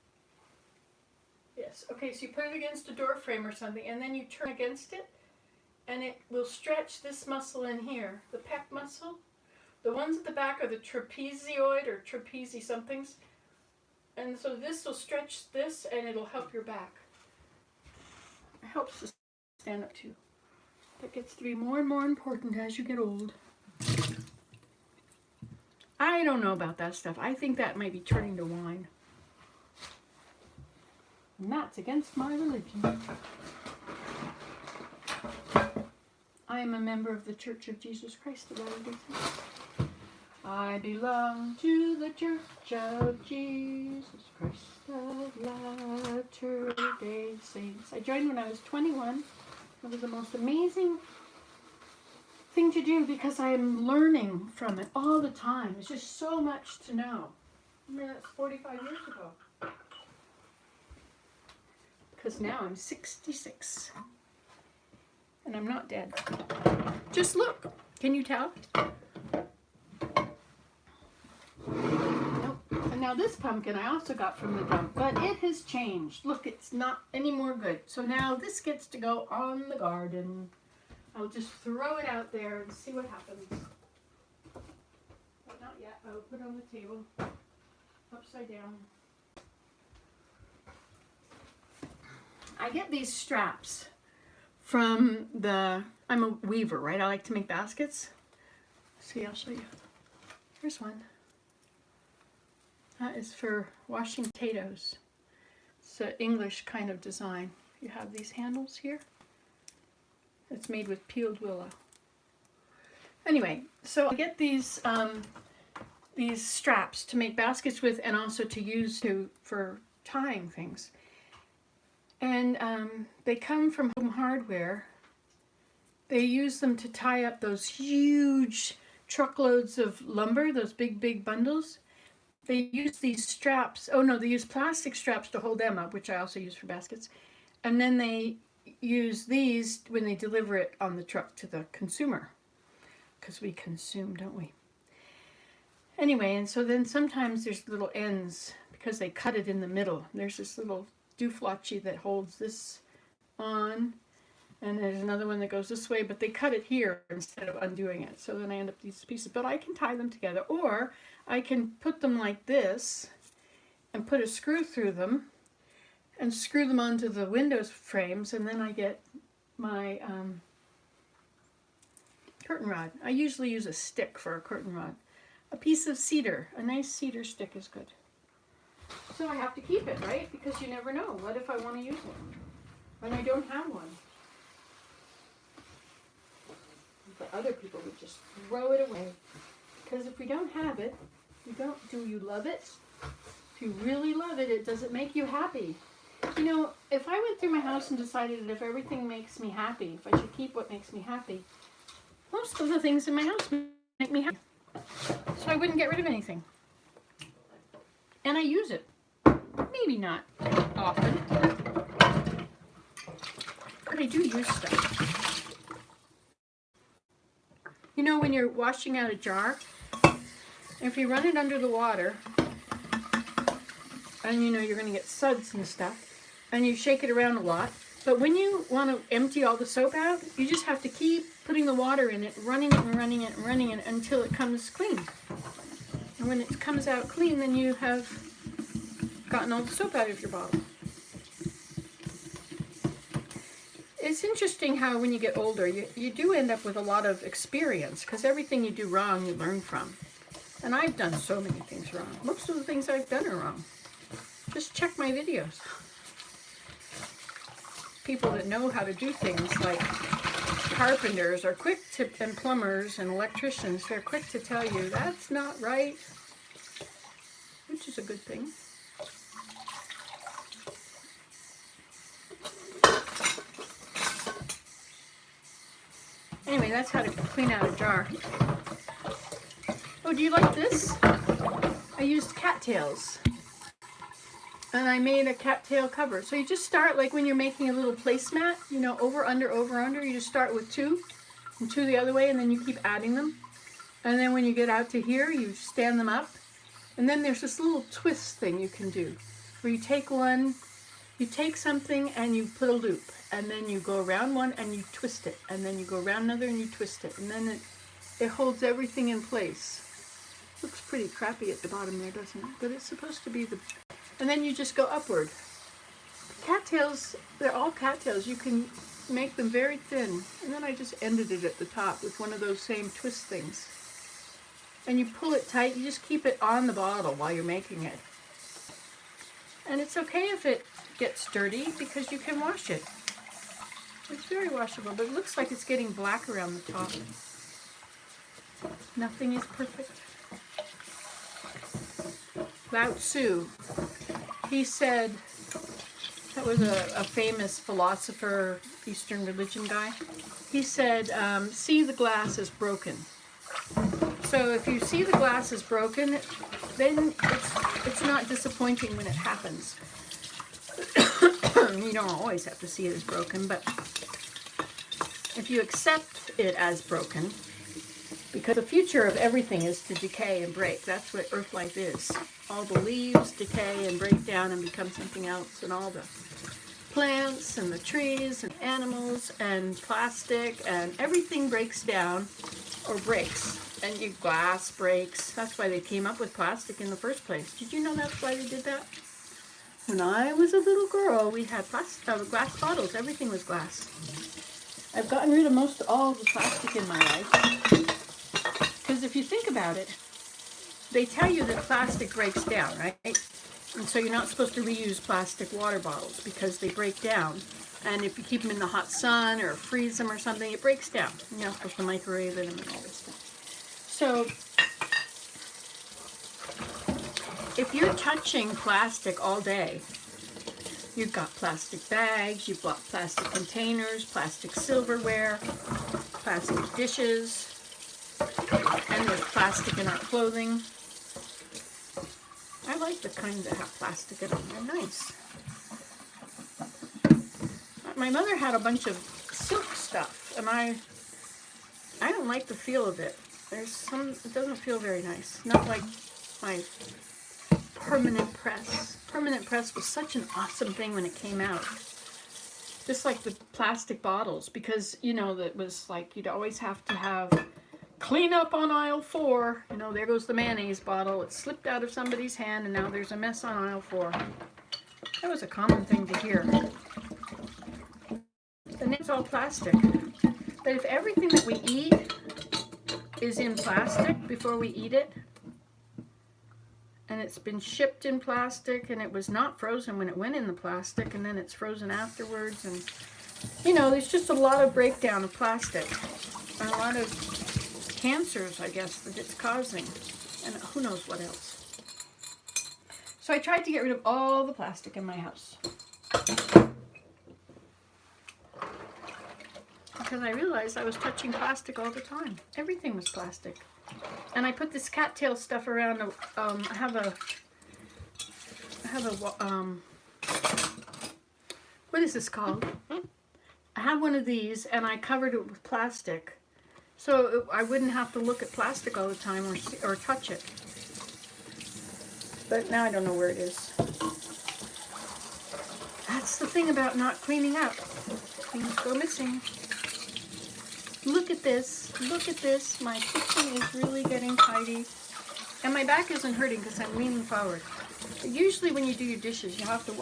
Yes. Okay, so you put it against a door frame or something, and then you turn against it, and it will stretch this muscle in here, the pec muscle. The ones at the back are the trapezoid or trapeze somethings. And so this will stretch this, and it'll help your back. It helps to stand up too. That gets to be more and more important as you get old. I don't know about that stuff. I think that might be turning to wine. And that's against my religion. I am a member of the Church of Jesus Christ of Latter-day Saints. I belong to the Church of Jesus Christ of Latter-day Saints. I joined when I was 21. It was the most amazing thing to do because I am learning from it all the time. It's just so much to know. I mean, that's 45 years ago. Because now I'm 66. And I'm not dead. Just look. Can you tell? Nope. And now this pumpkin I also got from the dump, but it has changed. Look, it's not any more good. So now this gets to go on the garden. I'll just throw it out there and see what happens. But not yet. I'll put it on the table, upside down. I get these straps from I'm a weaver, right? I like to make baskets. See, I'll show you. Here's one. That is for washing potatoes. It's an English kind of design. You have these handles here. It's made with peeled willow. Anyway, so I get these straps to make baskets with, and also to use for tying things. And they come from Home Hardware. They use them to tie up those huge truckloads of lumber, those big, big bundles. They use these straps. Oh no, they use plastic straps to hold them up, which I also use for baskets. And then they use these when they deliver it on the truck to the consumer. Because we consume, don't we? Anyway, and so then sometimes there's little ends because they cut it in the middle. There's this little dooflotchy that holds this on, and there's another one that goes this way, but they cut it here instead of undoing it. So then I end up with these pieces, but I can tie them together, or I can put them like this and put a screw through them and screw them onto the window frames, and then I get my curtain rod. I usually use a stick for a curtain rod. A piece of cedar, a nice cedar stick is good. So I have to keep it, right? Because you never know. What if I want to use it? And I don't have one. But other people would just throw it away. Because if we don't have it, do you love it? If you really love it, it doesn't make you happy. You know, if I went through my house and decided that if everything makes me happy, if I should keep what makes me happy, most of the things in my house make me happy. So I wouldn't get rid of anything. And I use it. Maybe not often. But I do use stuff. You know, when you're washing out a jar, if you run it under the water, and you know you're going to get suds and stuff, and you shake it around a lot, but when you want to empty all the soap out, you just have to keep putting the water in it, running it and running it and running it until it comes clean. And when it comes out clean, then you have gotten all the soap out of your bottle. It's interesting how when you get older, you do end up with a lot of experience, because everything you do wrong, you learn from. And I've done so many things wrong. Most of the things I've done are wrong. Just check my videos. People that know how to do things like carpenters are quick to, and plumbers and electricians, they're quick to tell you that's not right, which is a good thing. Anyway, that's how to clean out a jar. Oh, do you like this? I used cattails. And I made a cattail cover. So you just start like when you're making a little placemat, you know, over, under, over, under. You just start with two, and two the other way, and then you keep adding them. And then when you get out to here, you stand them up. And then there's this little twist thing you can do, where you take one, you take something and you put a loop, and then you go around one and you twist it, and then you go around another and you twist it, and then it holds everything in place. Looks pretty crappy at the bottom there, doesn't it? But it's supposed to be the... And then you just go upward. Cattails, they're all cattails. You can make them very thin. And then I just ended it at the top with one of those same twist things. And you pull it tight. You just keep it on the bottle while you're making it. And it's okay if it gets dirty because you can wash it. It's very washable, but it looks like it's getting black around the top. Nothing is perfect. Lao Tzu, he said, that was a famous philosopher, Eastern religion guy. He said, see the glass is broken. So if you see the glass is broken, then it's not disappointing when it happens. You don't always have to see it as broken, but if you accept it as broken, because the future of everything is to decay and break. That's what Earth life is. All the leaves decay and break down and become something else, and all the plants and the trees and animals and plastic and everything breaks down or breaks. And your glass breaks. That's why they came up with plastic in the first place. Did you know that's why they did that? When I was a little girl, we had glass bottles. Everything was glass. I've gotten rid of most all the plastic in my life. Because if you think about it, they tell you that plastic breaks down, right? And so you're not supposed to reuse plastic water bottles because they break down. And if you keep them in the hot sun or freeze them or something, it breaks down. You're not supposed to microwave them and all this stuff. So if you're touching plastic all day, you've got plastic bags, you've got plastic containers, plastic silverware, plastic dishes, and there's plastic in our clothing. I like the kind that have plastic in them. They're nice. My mother had a bunch of silk stuff, and I don't like the feel of it. It doesn't feel very nice. Not like my permanent press. Permanent press was such an awesome thing when it came out. Just like the plastic bottles, because, you know, that was like you'd always have to have clean up on aisle 4. You know, there goes the mayonnaise bottle. It slipped out of somebody's hand, and now there's a mess on aisle 4. That was a common thing to hear. And it's all plastic. But if everything that we eat is in plastic before we eat it, and it's been shipped in plastic, and it was not frozen when it went in the plastic, and then it's frozen afterwards, and you know, there's just a lot of breakdown of plastic, and a lot of cancers, I guess, that it's causing, and who knows what else. So I tried to get rid of all the plastic in my house, because I realized I was touching plastic all the time. Everything was plastic. And I put this cattail stuff around. I have a what is this called? I have one of these, and I covered it with plastic, so I wouldn't have to look at plastic all the time or touch it. But now I don't know where it is. That's the thing about not cleaning up. Things go missing. Look at this. Look at this. My kitchen is really getting tidy. And my back isn't hurting because I'm leaning forward. But usually when you do your dishes, you have to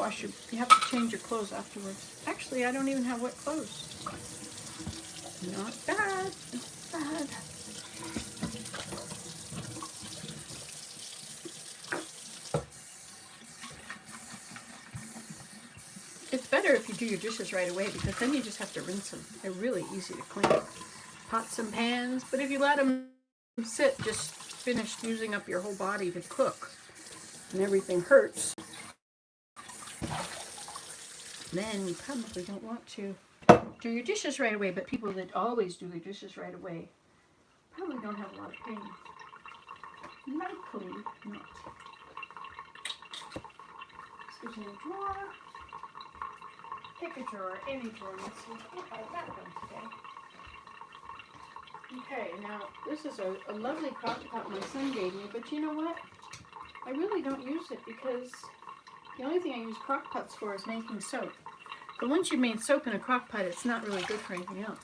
change your clothes afterwards. Actually, I don't even have wet clothes. Not bad. Not bad. It's better if you do your dishes right away, because then you just have to rinse them. They're really easy to clean. Pots and pans, but if you let them sit, just finished using up your whole body to cook, and everything hurts, then you probably don't want to do your dishes right away. But people that always do their dishes right away probably don't have a lot of pain. Likely not. This is in a drawer. Pick a drawer, any drawer. Let's see if I have that one today. Okay, now this is a lovely crock pot my son gave me, but you know what? I really don't use it, because the only thing I use crock pots for is making soap. But once you've made soap in a crock pot, it's not really good for anything else.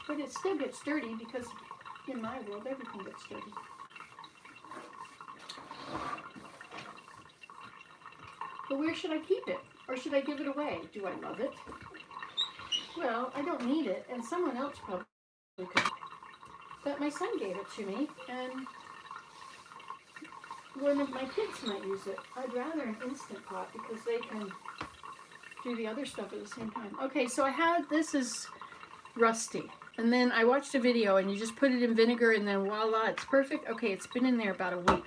But it still gets dirty, because in my world, everything gets dirty. But where should I keep it? Or should I give it away? Do I love it? Well, I don't need it, and someone else probably could. But my son gave it to me, and one of my kids might use it. I'd rather an Instant Pot, because they can do the other stuff at the same time. Okay, so this is rusty. And then I watched a video, and you just put it in vinegar, and then voila, it's perfect. Okay, it's been in there about a week.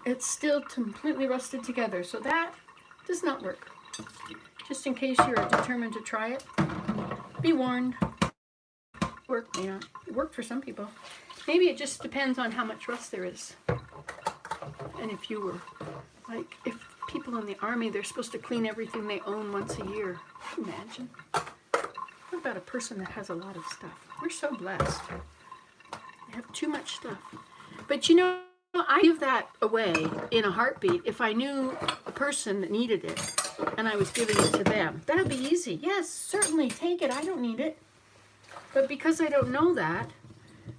It's still completely rusted together, so that does not work. Just in case you're determined to try it, be warned. May not. It worked for some people. Maybe it just depends on how much rust there is. And if you were, like, if people in the army, they're supposed to clean everything they own once a year. Imagine. What about a person that has a lot of stuff? We're so blessed. They have too much stuff. But you know, I give that away in a heartbeat if I knew a person that needed it and I was giving it to them. That would be easy. Yes, certainly, take it. I don't need it. But because I don't know that,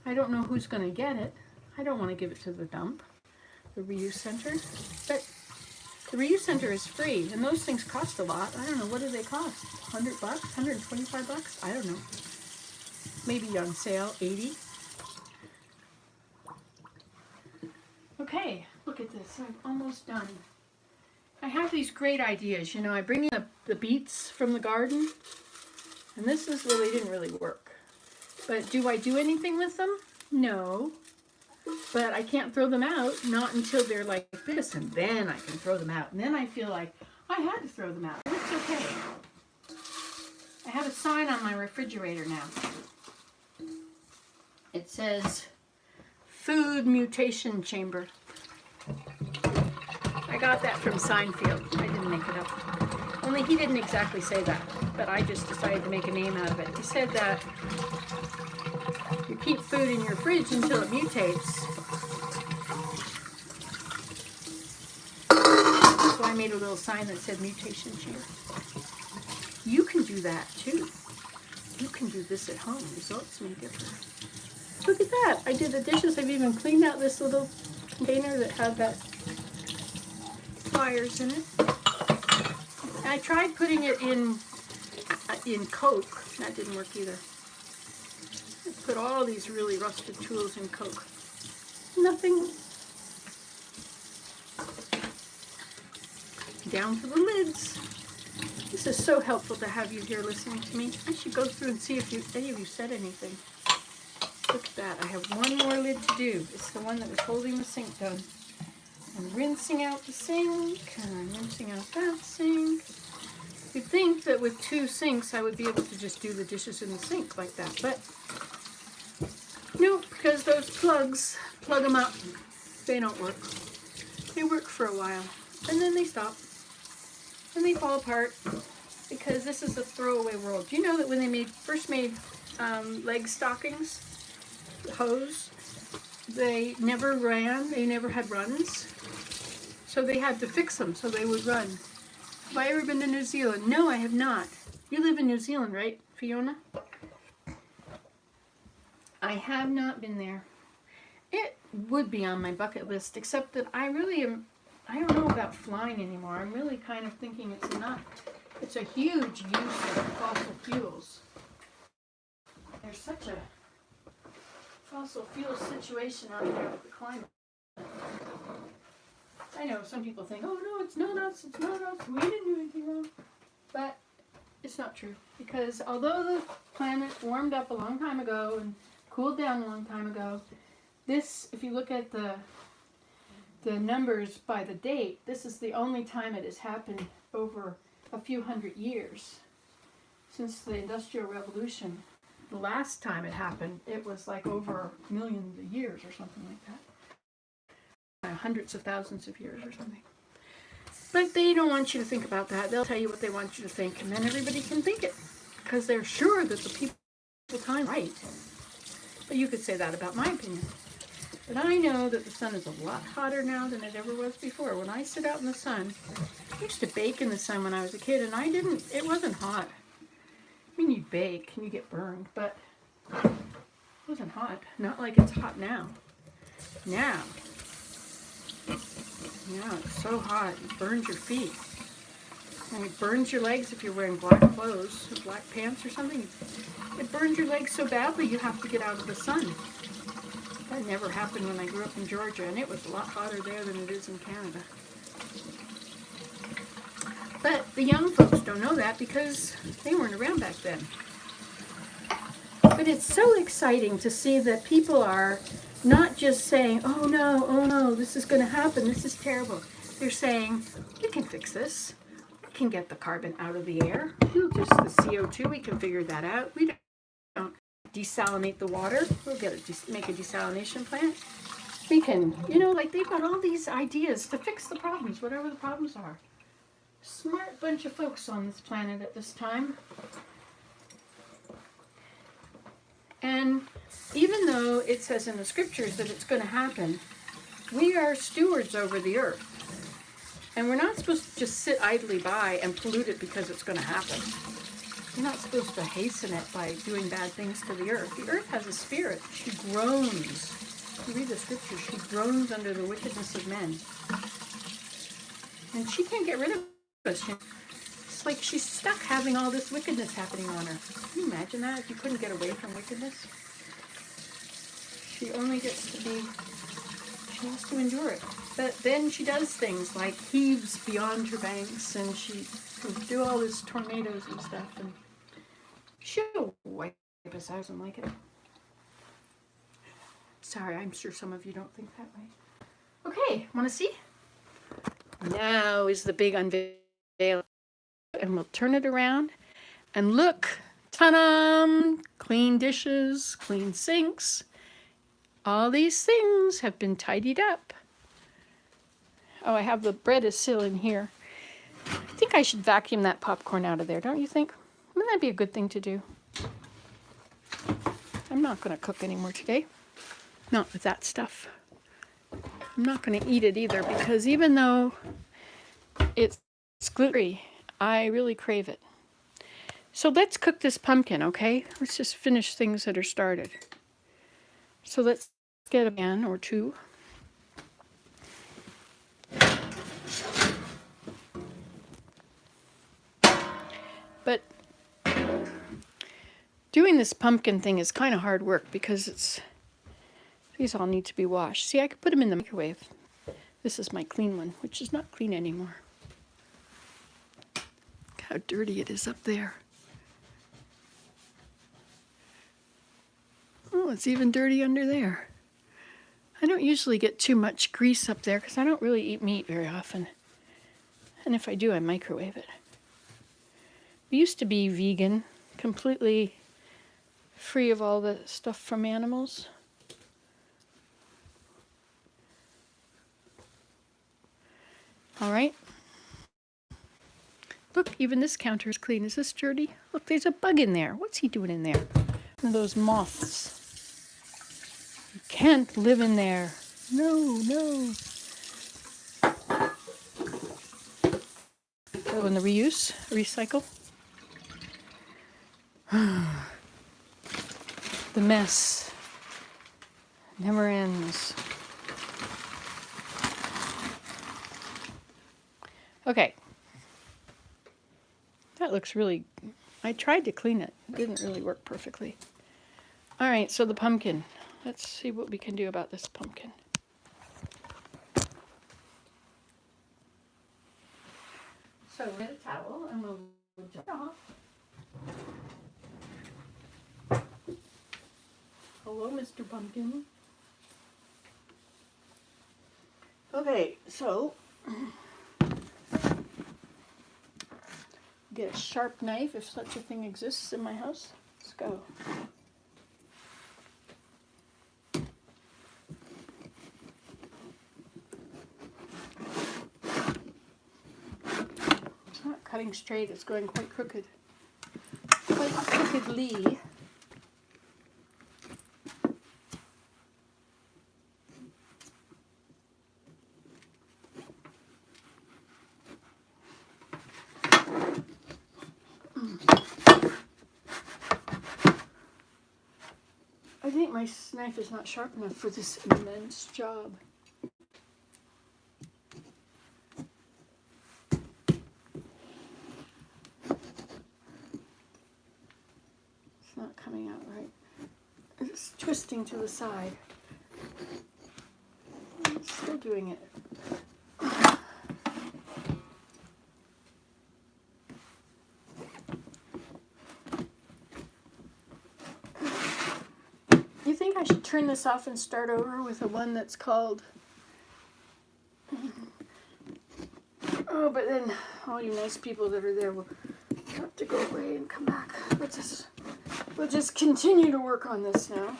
I don't know who's going to get it. I don't want to give it to the dump, the reuse center. But the reuse center is free, and those things cost a lot. I don't know, what do they cost? $100, $125? I don't know. Maybe on sale, 80. Okay, look at this. I'm almost done. I have these great ideas. You know, I bring in the beets from the garden, and this is where they didn't really work. But do I do anything with them? No. But I can't throw them out, not until they're like this, and then I can throw them out. And then I feel like I had to throw them out. It's okay. I have a sign on my refrigerator now. It says, Food Mutation Chamber. I got that from Seinfeld. I didn't make it up. Only he didn't exactly say that, but I just decided to make a name out of it. He said that you keep food in your fridge until it mutates. So I made a little sign that said Mutation Chamber. You can do that too. You can do this at home. Results may differ. Look at that. I did the dishes. I've even cleaned out this little container that had that pliers in it. I tried putting it in Coke. That didn't work either. I put all these really rusted tools in Coke. Nothing. Down to the lids. This is so helpful to have you here listening to me. I should go through and see if any of you said anything. Look at that. I have one more lid to do. It's the one that was holding the sink done. I'm rinsing out the sink, and I'm rinsing out that sink. You'd think that with 2 sinks I would be able to just do the dishes in the sink like that, but nope, because those plugs, plug them up, they don't work. They work for a while, and then they stop, and they fall apart, because this is a throwaway world. Do you know that when they first made leg stockings, hose, they never ran, they never had runs, so they had to fix them so they would run. Have I ever been to New Zealand? No, I have not. You live in New Zealand, right, Fiona? I have not been there. It would be on my bucket list, except that I don't know about flying anymore. I'm really kind of thinking it's a huge use of fossil fuels. There's such a fossil fuel situation out there with the climate. I know some people think, oh no, it's not us, we didn't do anything wrong. But it's not true, because although the planet warmed up a long time ago and cooled down a long time ago, this, if you look at the numbers by the date, this is the only time it has happened over a few hundred years since the Industrial Revolution. The last time it happened, it was like over millions of years or something like that. Hundreds of thousands of years or something. But they don't want you to think about that. They'll tell you what they want you to think, and then everybody can think it, because they're sure that the people at the time are right. But you could say that about my opinion. But I know that the sun is a lot hotter now than it ever was before. When I sit out in the sun, I used to bake in the sun when I was a kid, and it wasn't hot. I mean, you bake and you get burned, but it wasn't hot. Not like it's hot now. Now it's so hot, it burns your feet. And it burns your legs if you're wearing black clothes, or black pants or something. It burns your legs so badly you have to get out of the sun. That never happened when I grew up in Georgia, and it was a lot hotter there than it is in Canada. But the young folks don't know that because they weren't around back then. But it's so exciting to see that people are not just saying, oh no, this is going to happen, this is terrible. They're saying, we can fix this. We can get the carbon out of the air. Just the CO2, we can figure that out. We don't desalinate the water. We'll make a desalination plant. We can, you know, like they've got all these ideas to fix the problems, whatever the problems are. Smart bunch of folks on this planet at this time. And even though it says in the scriptures that it's going to happen, we are stewards over the earth. And we're not supposed to just sit idly by and pollute it because it's going to happen. You're not supposed to hasten it by doing bad things to the earth. The earth has a spirit. She groans. You read the scriptures, she groans under the wickedness of men. And she can't get rid of us. It's like she's stuck having all this wickedness happening on her. Can you imagine that if you couldn't get away from wickedness? She only gets to be, she has to endure it. But then she does things like heaves beyond her banks, and she will do all these tornadoes and stuff, and she'll wipe us out. I don't like it. Sorry, I'm sure some of you don't think that way. Okay, want to see? Now is the big unveil. And we'll turn it around and look. Ta-da! Clean dishes, clean sinks. All these things have been tidied up. Oh, I have the bread is still in here. I think I should vacuum that popcorn out of there, don't you think? Wouldn't that be a good thing to do? I'm not going to cook anymore today. Not with that stuff. I'm not going to eat it either because even though it's gluten-free, I really crave it. So let's cook this pumpkin, okay? Let's just finish things that are started. So let's get a pan or two. But doing this pumpkin thing is kind of hard work because these all need to be washed. See, I could put them in the microwave. This is my clean one, which is not clean anymore. Look how dirty it is up there. Oh, it's even dirty under there. I don't usually get too much grease up there because I don't really eat meat very often. And if I do, I microwave it. We used to be vegan, completely free of all the stuff from animals. All right. Look, even this counter is clean. Is this dirty? Look, there's a bug in there. What's he doing in there? One of those moths. You can't live in there. No, no. Go in the reuse, recycle. The mess never ends. Okay. That looks really, I tried to clean it. It didn't really work perfectly. All right, so the pumpkin. Let's see what we can do about this pumpkin. So we'll get a towel and we'll dry it off. Hello, Mr. Pumpkin. Okay, so get a sharp knife if such a thing exists in my house. Let's go. It's not cutting straight, it's going quite crooked. Quite crookedly. I think my knife is not sharp enough for this immense job. It's not coming out right. It's twisting to the side. It's still doing it. You think I should turn this off and start over with a one that's called... Oh, but then all you nice people that are there will have to go away and come back. Let's just We'll just continue to work on this now.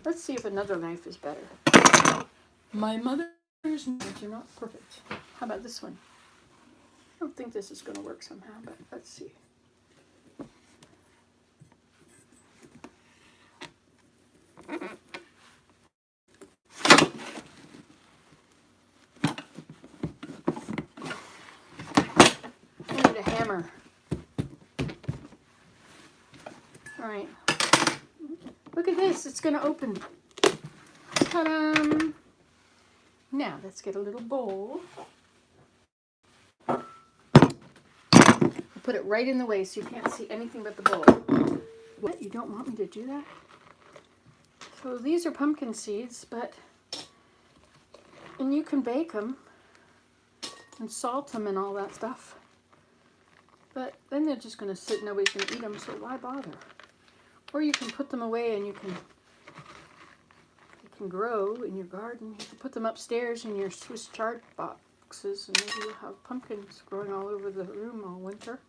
Let's see if another knife is better. My mother's knives are not perfect. How about this one? I don't think this is going to work somehow, but let's see. I need a hammer. All right. Look at this. It's going to open. Ta-da! Now, let's get a little bowl. I'll put it right in the way so you can't see anything but the bowl. What? You don't want me to do that? So these are pumpkin seeds, and you can bake them and salt them and all that stuff. But then they're just going to sit, nobody's going to eat them, so why bother? Or you can put them away and they can grow in your garden. You can put them upstairs in your Swiss chard boxes, and maybe you'll have pumpkins growing all over the room all winter.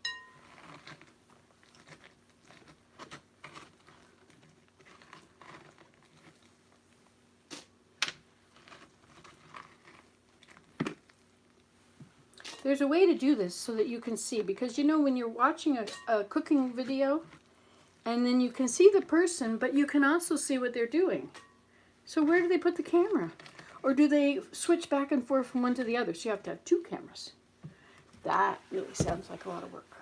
There's a way to do this so that you can see, because you know when you're watching a cooking video and then you can see the person, but you can also see what they're doing. So where do they put the camera? Or do they switch back and forth from one to the other? So you have to have two cameras. That really sounds like a lot of work.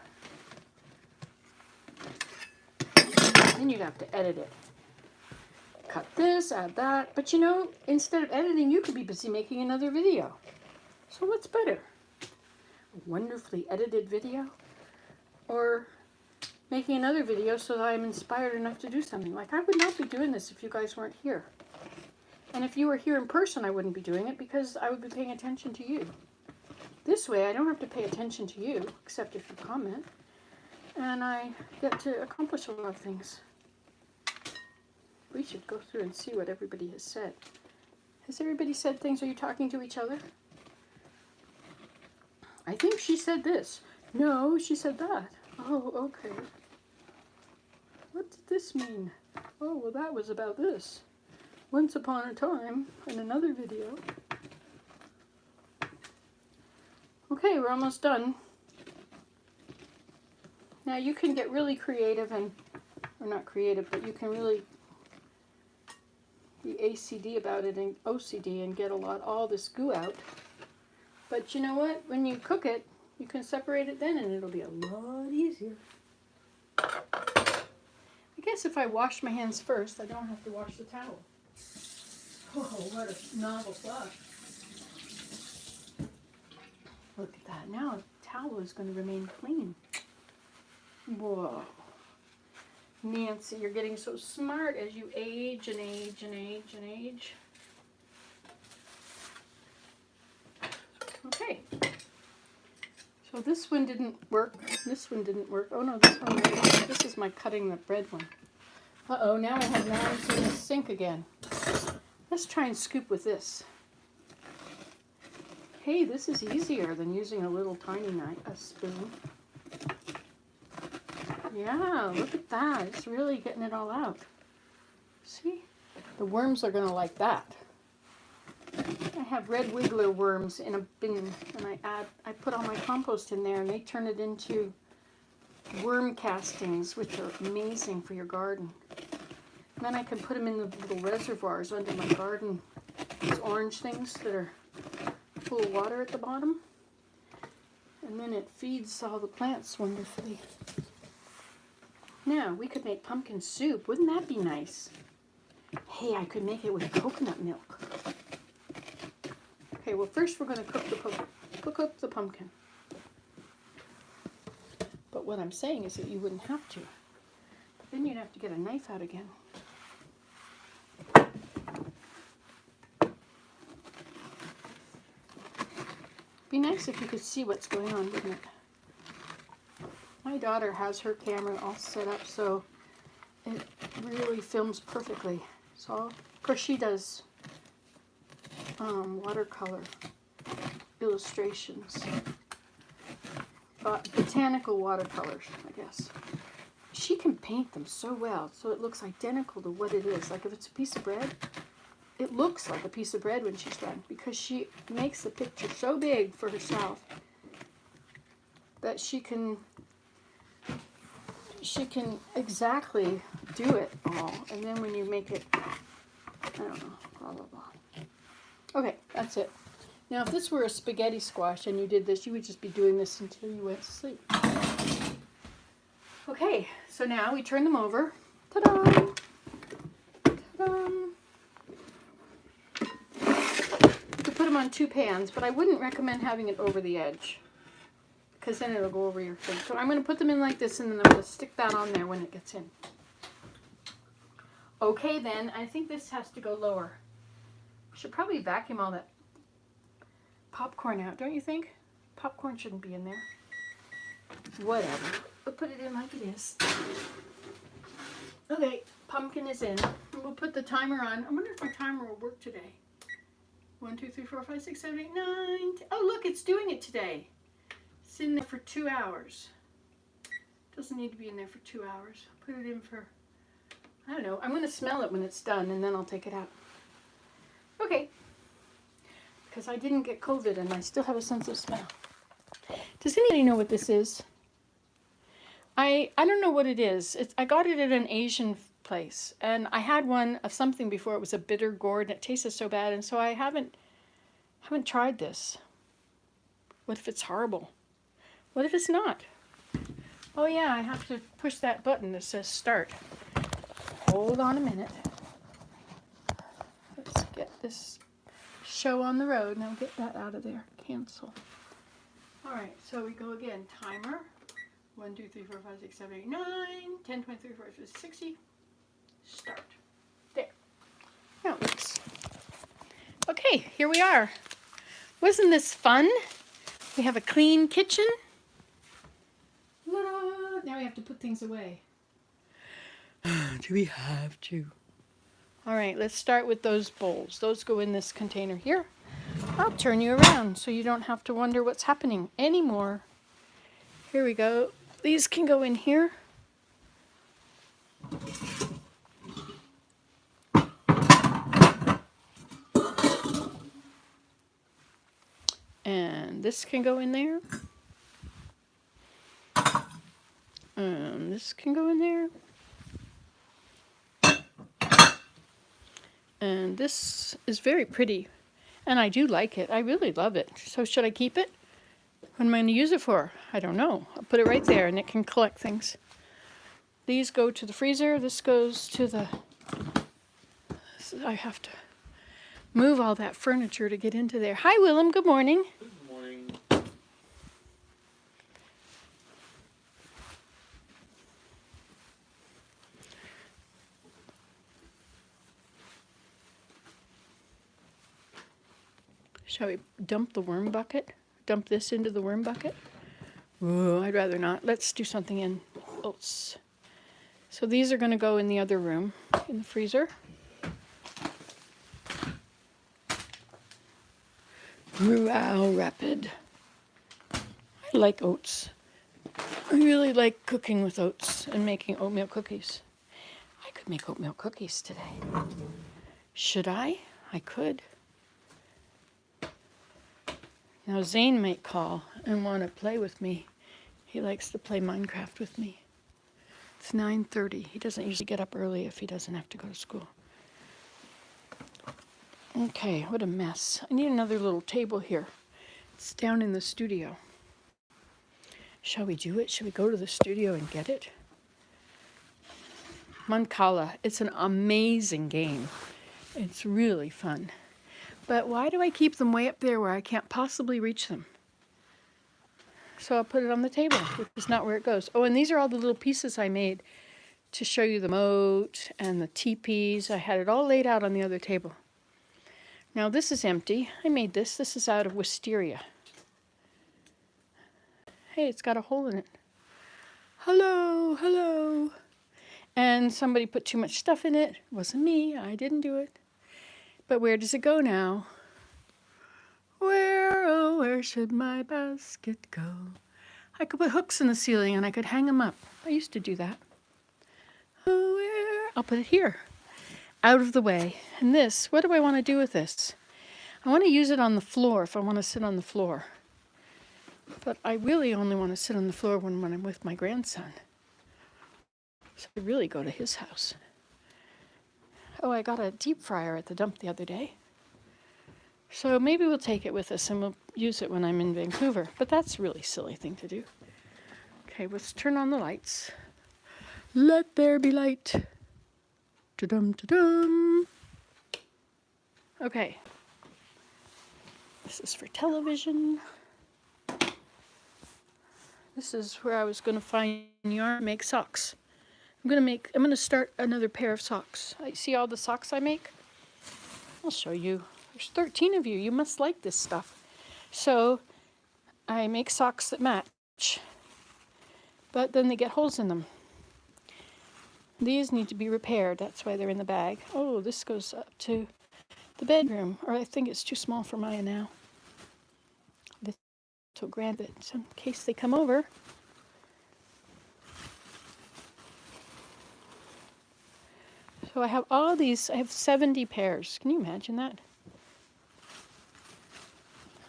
Then you'd have to edit it. Cut this, add that. But you know, instead of editing, you could be busy making another video. So what's better? A wonderfully edited video? Or making another video so that I'm inspired enough to do something? Like, I would not be doing this if you guys weren't here. And if you were here in person, I wouldn't be doing it because I would be paying attention to you. This way, I don't have to pay attention to you, except if you comment. And I get to accomplish a lot of things. We should go through and see what everybody has said. Has everybody said things? Are you talking to each other? I think she said this. No, she said that. Oh, okay. What did this mean? Oh, well, that was about this. Once upon a time, in another video. Okay, we're almost done. Now you can get really creative or not creative, but you can really be ACD about it and OCD and get all this goo out. But you know what? When you cook it, you can separate it then and it'll be a lot easier. I guess if I wash my hands first, I don't have to wash the towel. Oh, what a novel thought. Look at that. Now the towel is going to remain clean. Whoa. Nancy, you're getting so smart as you age and age and age and age. Okay. So this one didn't work. This one didn't work. Oh no, this one worked. This is my cutting the bread one. Uh-oh, now I have knives in the sink again. Let's try and scoop with this. Hey, this is easier than using a little tiny knife, a spoon. Yeah, look at that. It's really getting it all out. See? The worms are going to like that. I have red wiggler worms in a bin, and I put all my compost in there, and they turn it into worm castings, which are amazing for your garden. And then I can put them in the little reservoirs under my garden, these orange things that are full of water at the bottom. And then it feeds all the plants wonderfully. Now, we could make pumpkin soup. Wouldn't that be nice? Hey, I could make it with coconut milk. Okay, well first we're going to cook up the pumpkin. But what I'm saying is that you wouldn't have to. But then you'd have to get a knife out again. Be nice if you could see what's going on, wouldn't it? My daughter has her camera all set up so it really films perfectly. So, of course, she does watercolor illustrations, botanical watercolors, I guess. she can paint them so well, so it looks identical to what it is. Like if it's a piece of bread, it looks like a piece of bread when she's done, because she makes the picture so big for herself that she can exactly do it all. And then when you make it, I don't know, blah, blah, blah. Okay, that's it. Now, if this were a spaghetti squash and you did this, you would just be doing this until you went to sleep. Okay, so now we turn them over. Ta-da! Ta-da! You put them on 2 pans, but I wouldn't recommend having it over the edge, because then it'll go over your thing. So I'm going to put them in like this, and then I'm going to stick that on there when it gets in. Okay, then, I think this has to go lower. Should probably vacuum all that popcorn out, don't you think? Popcorn shouldn't be in there. Whatever. We'll put it in like it is. Okay, pumpkin is in. We'll put the timer on. I wonder if my timer will work today. 1, 2, 3, 4, 5, 6, 7, 8, 9, 10. Oh, look, it's doing it today. It's in there for 2 hours. Doesn't need to be in there for 2 hours. Put it in for, I don't know. I'm going to smell it when it's done, and then I'll take it out. Okay. Because I didn't get COVID, and I still have a sense of smell. Does anybody know what this is? I don't know what it is. I got it at an Asian place, and I had one of something before. It was a bitter gourd, and it tasted so bad, and so I haven't tried this. What if it's horrible? What if it's not? Oh yeah, I have to push that button that says start. Hold on a minute. Let's get this show on the road. Now get that out of there. Cancel. All right, so we go again. Timer. 1, 2, 3, 4, 5, 6, 7, 8, 9, 10, 20, 30, 40, 50, 60. Start. There. Now it works. Okay, here we are. Wasn't this fun? We have a clean kitchen. Ta-da! Now we have to put things away. Do we have to? All right, let's start with those bowls. Those go in this container here. I'll turn you around so you don't have to wonder what's happening anymore. Here we go. These can go in here. And this can go in there. And this can go in there. And this is very pretty. And I do like it. I really love it. So should I keep it? What am I going to use it for? I don't know. I'll put it right there and it can collect things. These go to the freezer. This goes to the... I have to move all that furniture to get into there. Hi, Willem. Good morning. Good morning. Shall we dump the worm bucket? Dump this into the worm bucket? Ooh, I'd rather not. Let's do something in oats. So these are going to go in the other room, in the freezer. Wow, rapid. I like oats. I really like cooking with oats and making oatmeal cookies. I could make oatmeal cookies today. Should I? I could. Now Zane might call and want to play with me. He likes to play Minecraft with me. It's 9:30. He doesn't usually get up early if he doesn't have to go to school. Okay, what a mess. I need another little table here. It's down in the studio. Shall we do it? Shall we go to the studio and get it? Mancala. It's an amazing game. It's really fun. But why do I keep them way up there where I can't possibly reach them? So I'll put it on the table, which is not where it goes. Oh, and these are all the little pieces I made to show you the moat and the teepees. I had it all laid out on the other table. Now this is empty. I made this. This is out of wisteria. Hey, it's got a hole in it. Hello, hello. And somebody put too much stuff in it. It wasn't me. I didn't do it. But where does it go now? Where, oh, where should my basket go? I could put hooks in the ceiling and I could hang them up. I used to do that. I'll put it here, out of the way. And this, what do I want to do with this? I want to use it on the floor if I want to sit on the floor. But I really only want to sit on the floor when I'm with my grandson. So I really go to his house. Oh, I got a deep fryer at the dump the other day. So maybe we'll take it with us and we'll use it when I'm in Vancouver. But that's a really silly thing to do. Okay, let's turn on the lights. Let there be light. Ta-dum, ta-dum. Okay. This is for television. This is where I was going to find yarn to make socks. I'm going to start another pair of socks. See all the socks I make? I'll show you. There's 13 of you. You must like this stuff. So I make socks that match, but then they get holes in them. These need to be repaired. That's why they're in the bag. Oh, this goes up to the bedroom, or I think it's too small for Maya now. This will grab it so in case they come over. So I have all these. I have 70 pairs. Can you imagine that?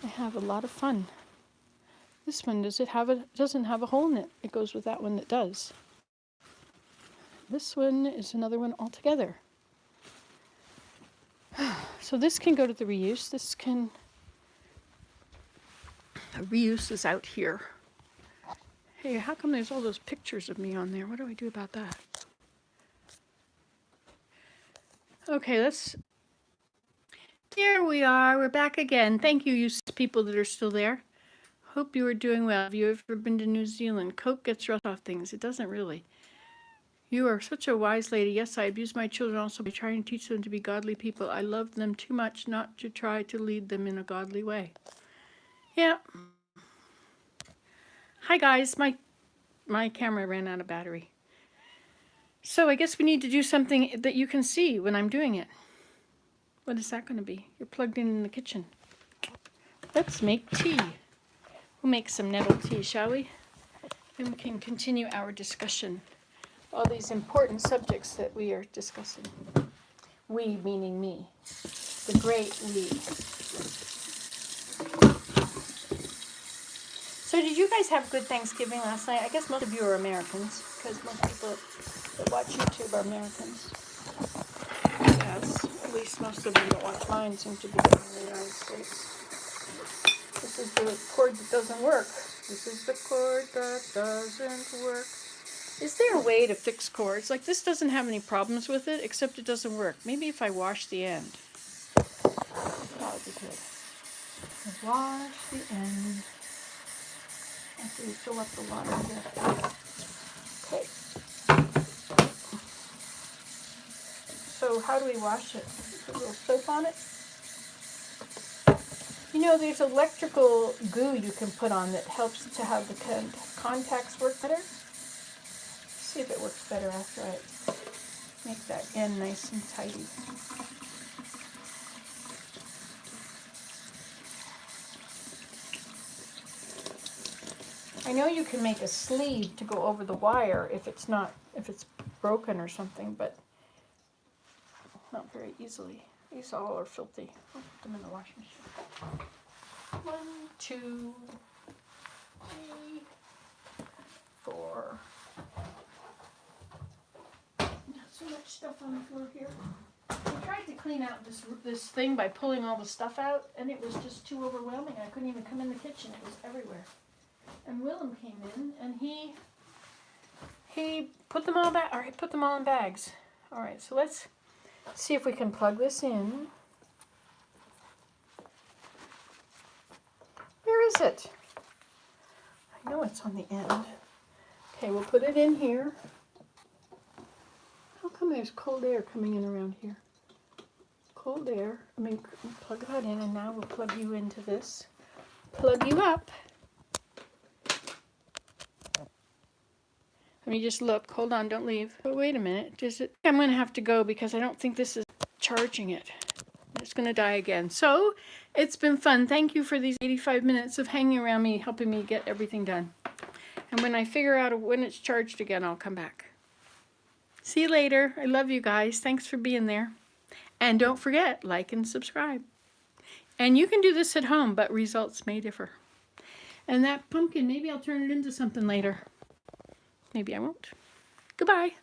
I have a lot of fun. This one, doesn't have a hole in it. It goes with that one that does. This one is another one altogether. So this can go to the reuse. Reuse is out here. Hey, how come there's all those pictures of me on there? What do I do about that? Okay, here we are. We're back again. Thank you, you people that are still there. Hope you are doing well. Have you ever been to New Zealand? Coke gets rust off things. It doesn't really. You are such a wise lady. Yes, I abuse my children also by trying to teach them to be godly people. I love them too much not to try to lead them in a godly way. Yeah. Hi, guys. My camera ran out of battery. So I guess we need to do something that you can see when I'm doing it. What is that going to be? You're plugged in the kitchen. Let's make tea. We'll make some nettle tea, shall we? Then we can continue our discussion. All these important subjects that we are discussing. We, meaning me. The great we. So did you guys have good Thanksgiving last night? I guess most of you are Americans, because most people that watch YouTube are Americans. Yes, at least most of them that watch mine seem to be in the United States. This is the cord that doesn't work. This is the cord that doesn't work. Is there a way to fix cords? Like, this doesn't have any problems with it, except it doesn't work. Maybe if I wash the end. That would be good. Wash the end. After you fill up the water here. Okay. So how do we wash it? Put a little soap on it. You know, there's electrical goo you can put on that helps to have the contacts work better. See if it works better after I make that end nice and tidy. I know you can make a sleeve to go over the wire if it's broken or something, but not very easily. These all are filthy. I'll put them in the washing machine. 1, 2, 3, 4. So much stuff on the floor here. I tried to clean out this thing by pulling all the stuff out, and it was just too overwhelming. I couldn't even come in the kitchen. It was everywhere. And Willem came in, and he put them all back. All right, put them all in bags. All right, so let's see if we can plug this in. Where is it? I know it's on the end. Okay, we'll put it in here. How come there's cold air coming in around here? Cold air. I mean, plug that in, and now we'll plug you into this. Plug you up. Let me just look. Hold on, don't leave. But wait a minute. I'm going to have to go because I don't think this is charging it. It's going to die again. So, it's been fun. Thank you for these 85 minutes of hanging around me, helping me get everything done. And when I figure out when it's charged again, I'll come back. See you later. I love you guys. Thanks for being there. And don't forget, like and subscribe. And you can do this at home, but results may differ. And that pumpkin, maybe I'll turn it into something later. Maybe I won't. Goodbye.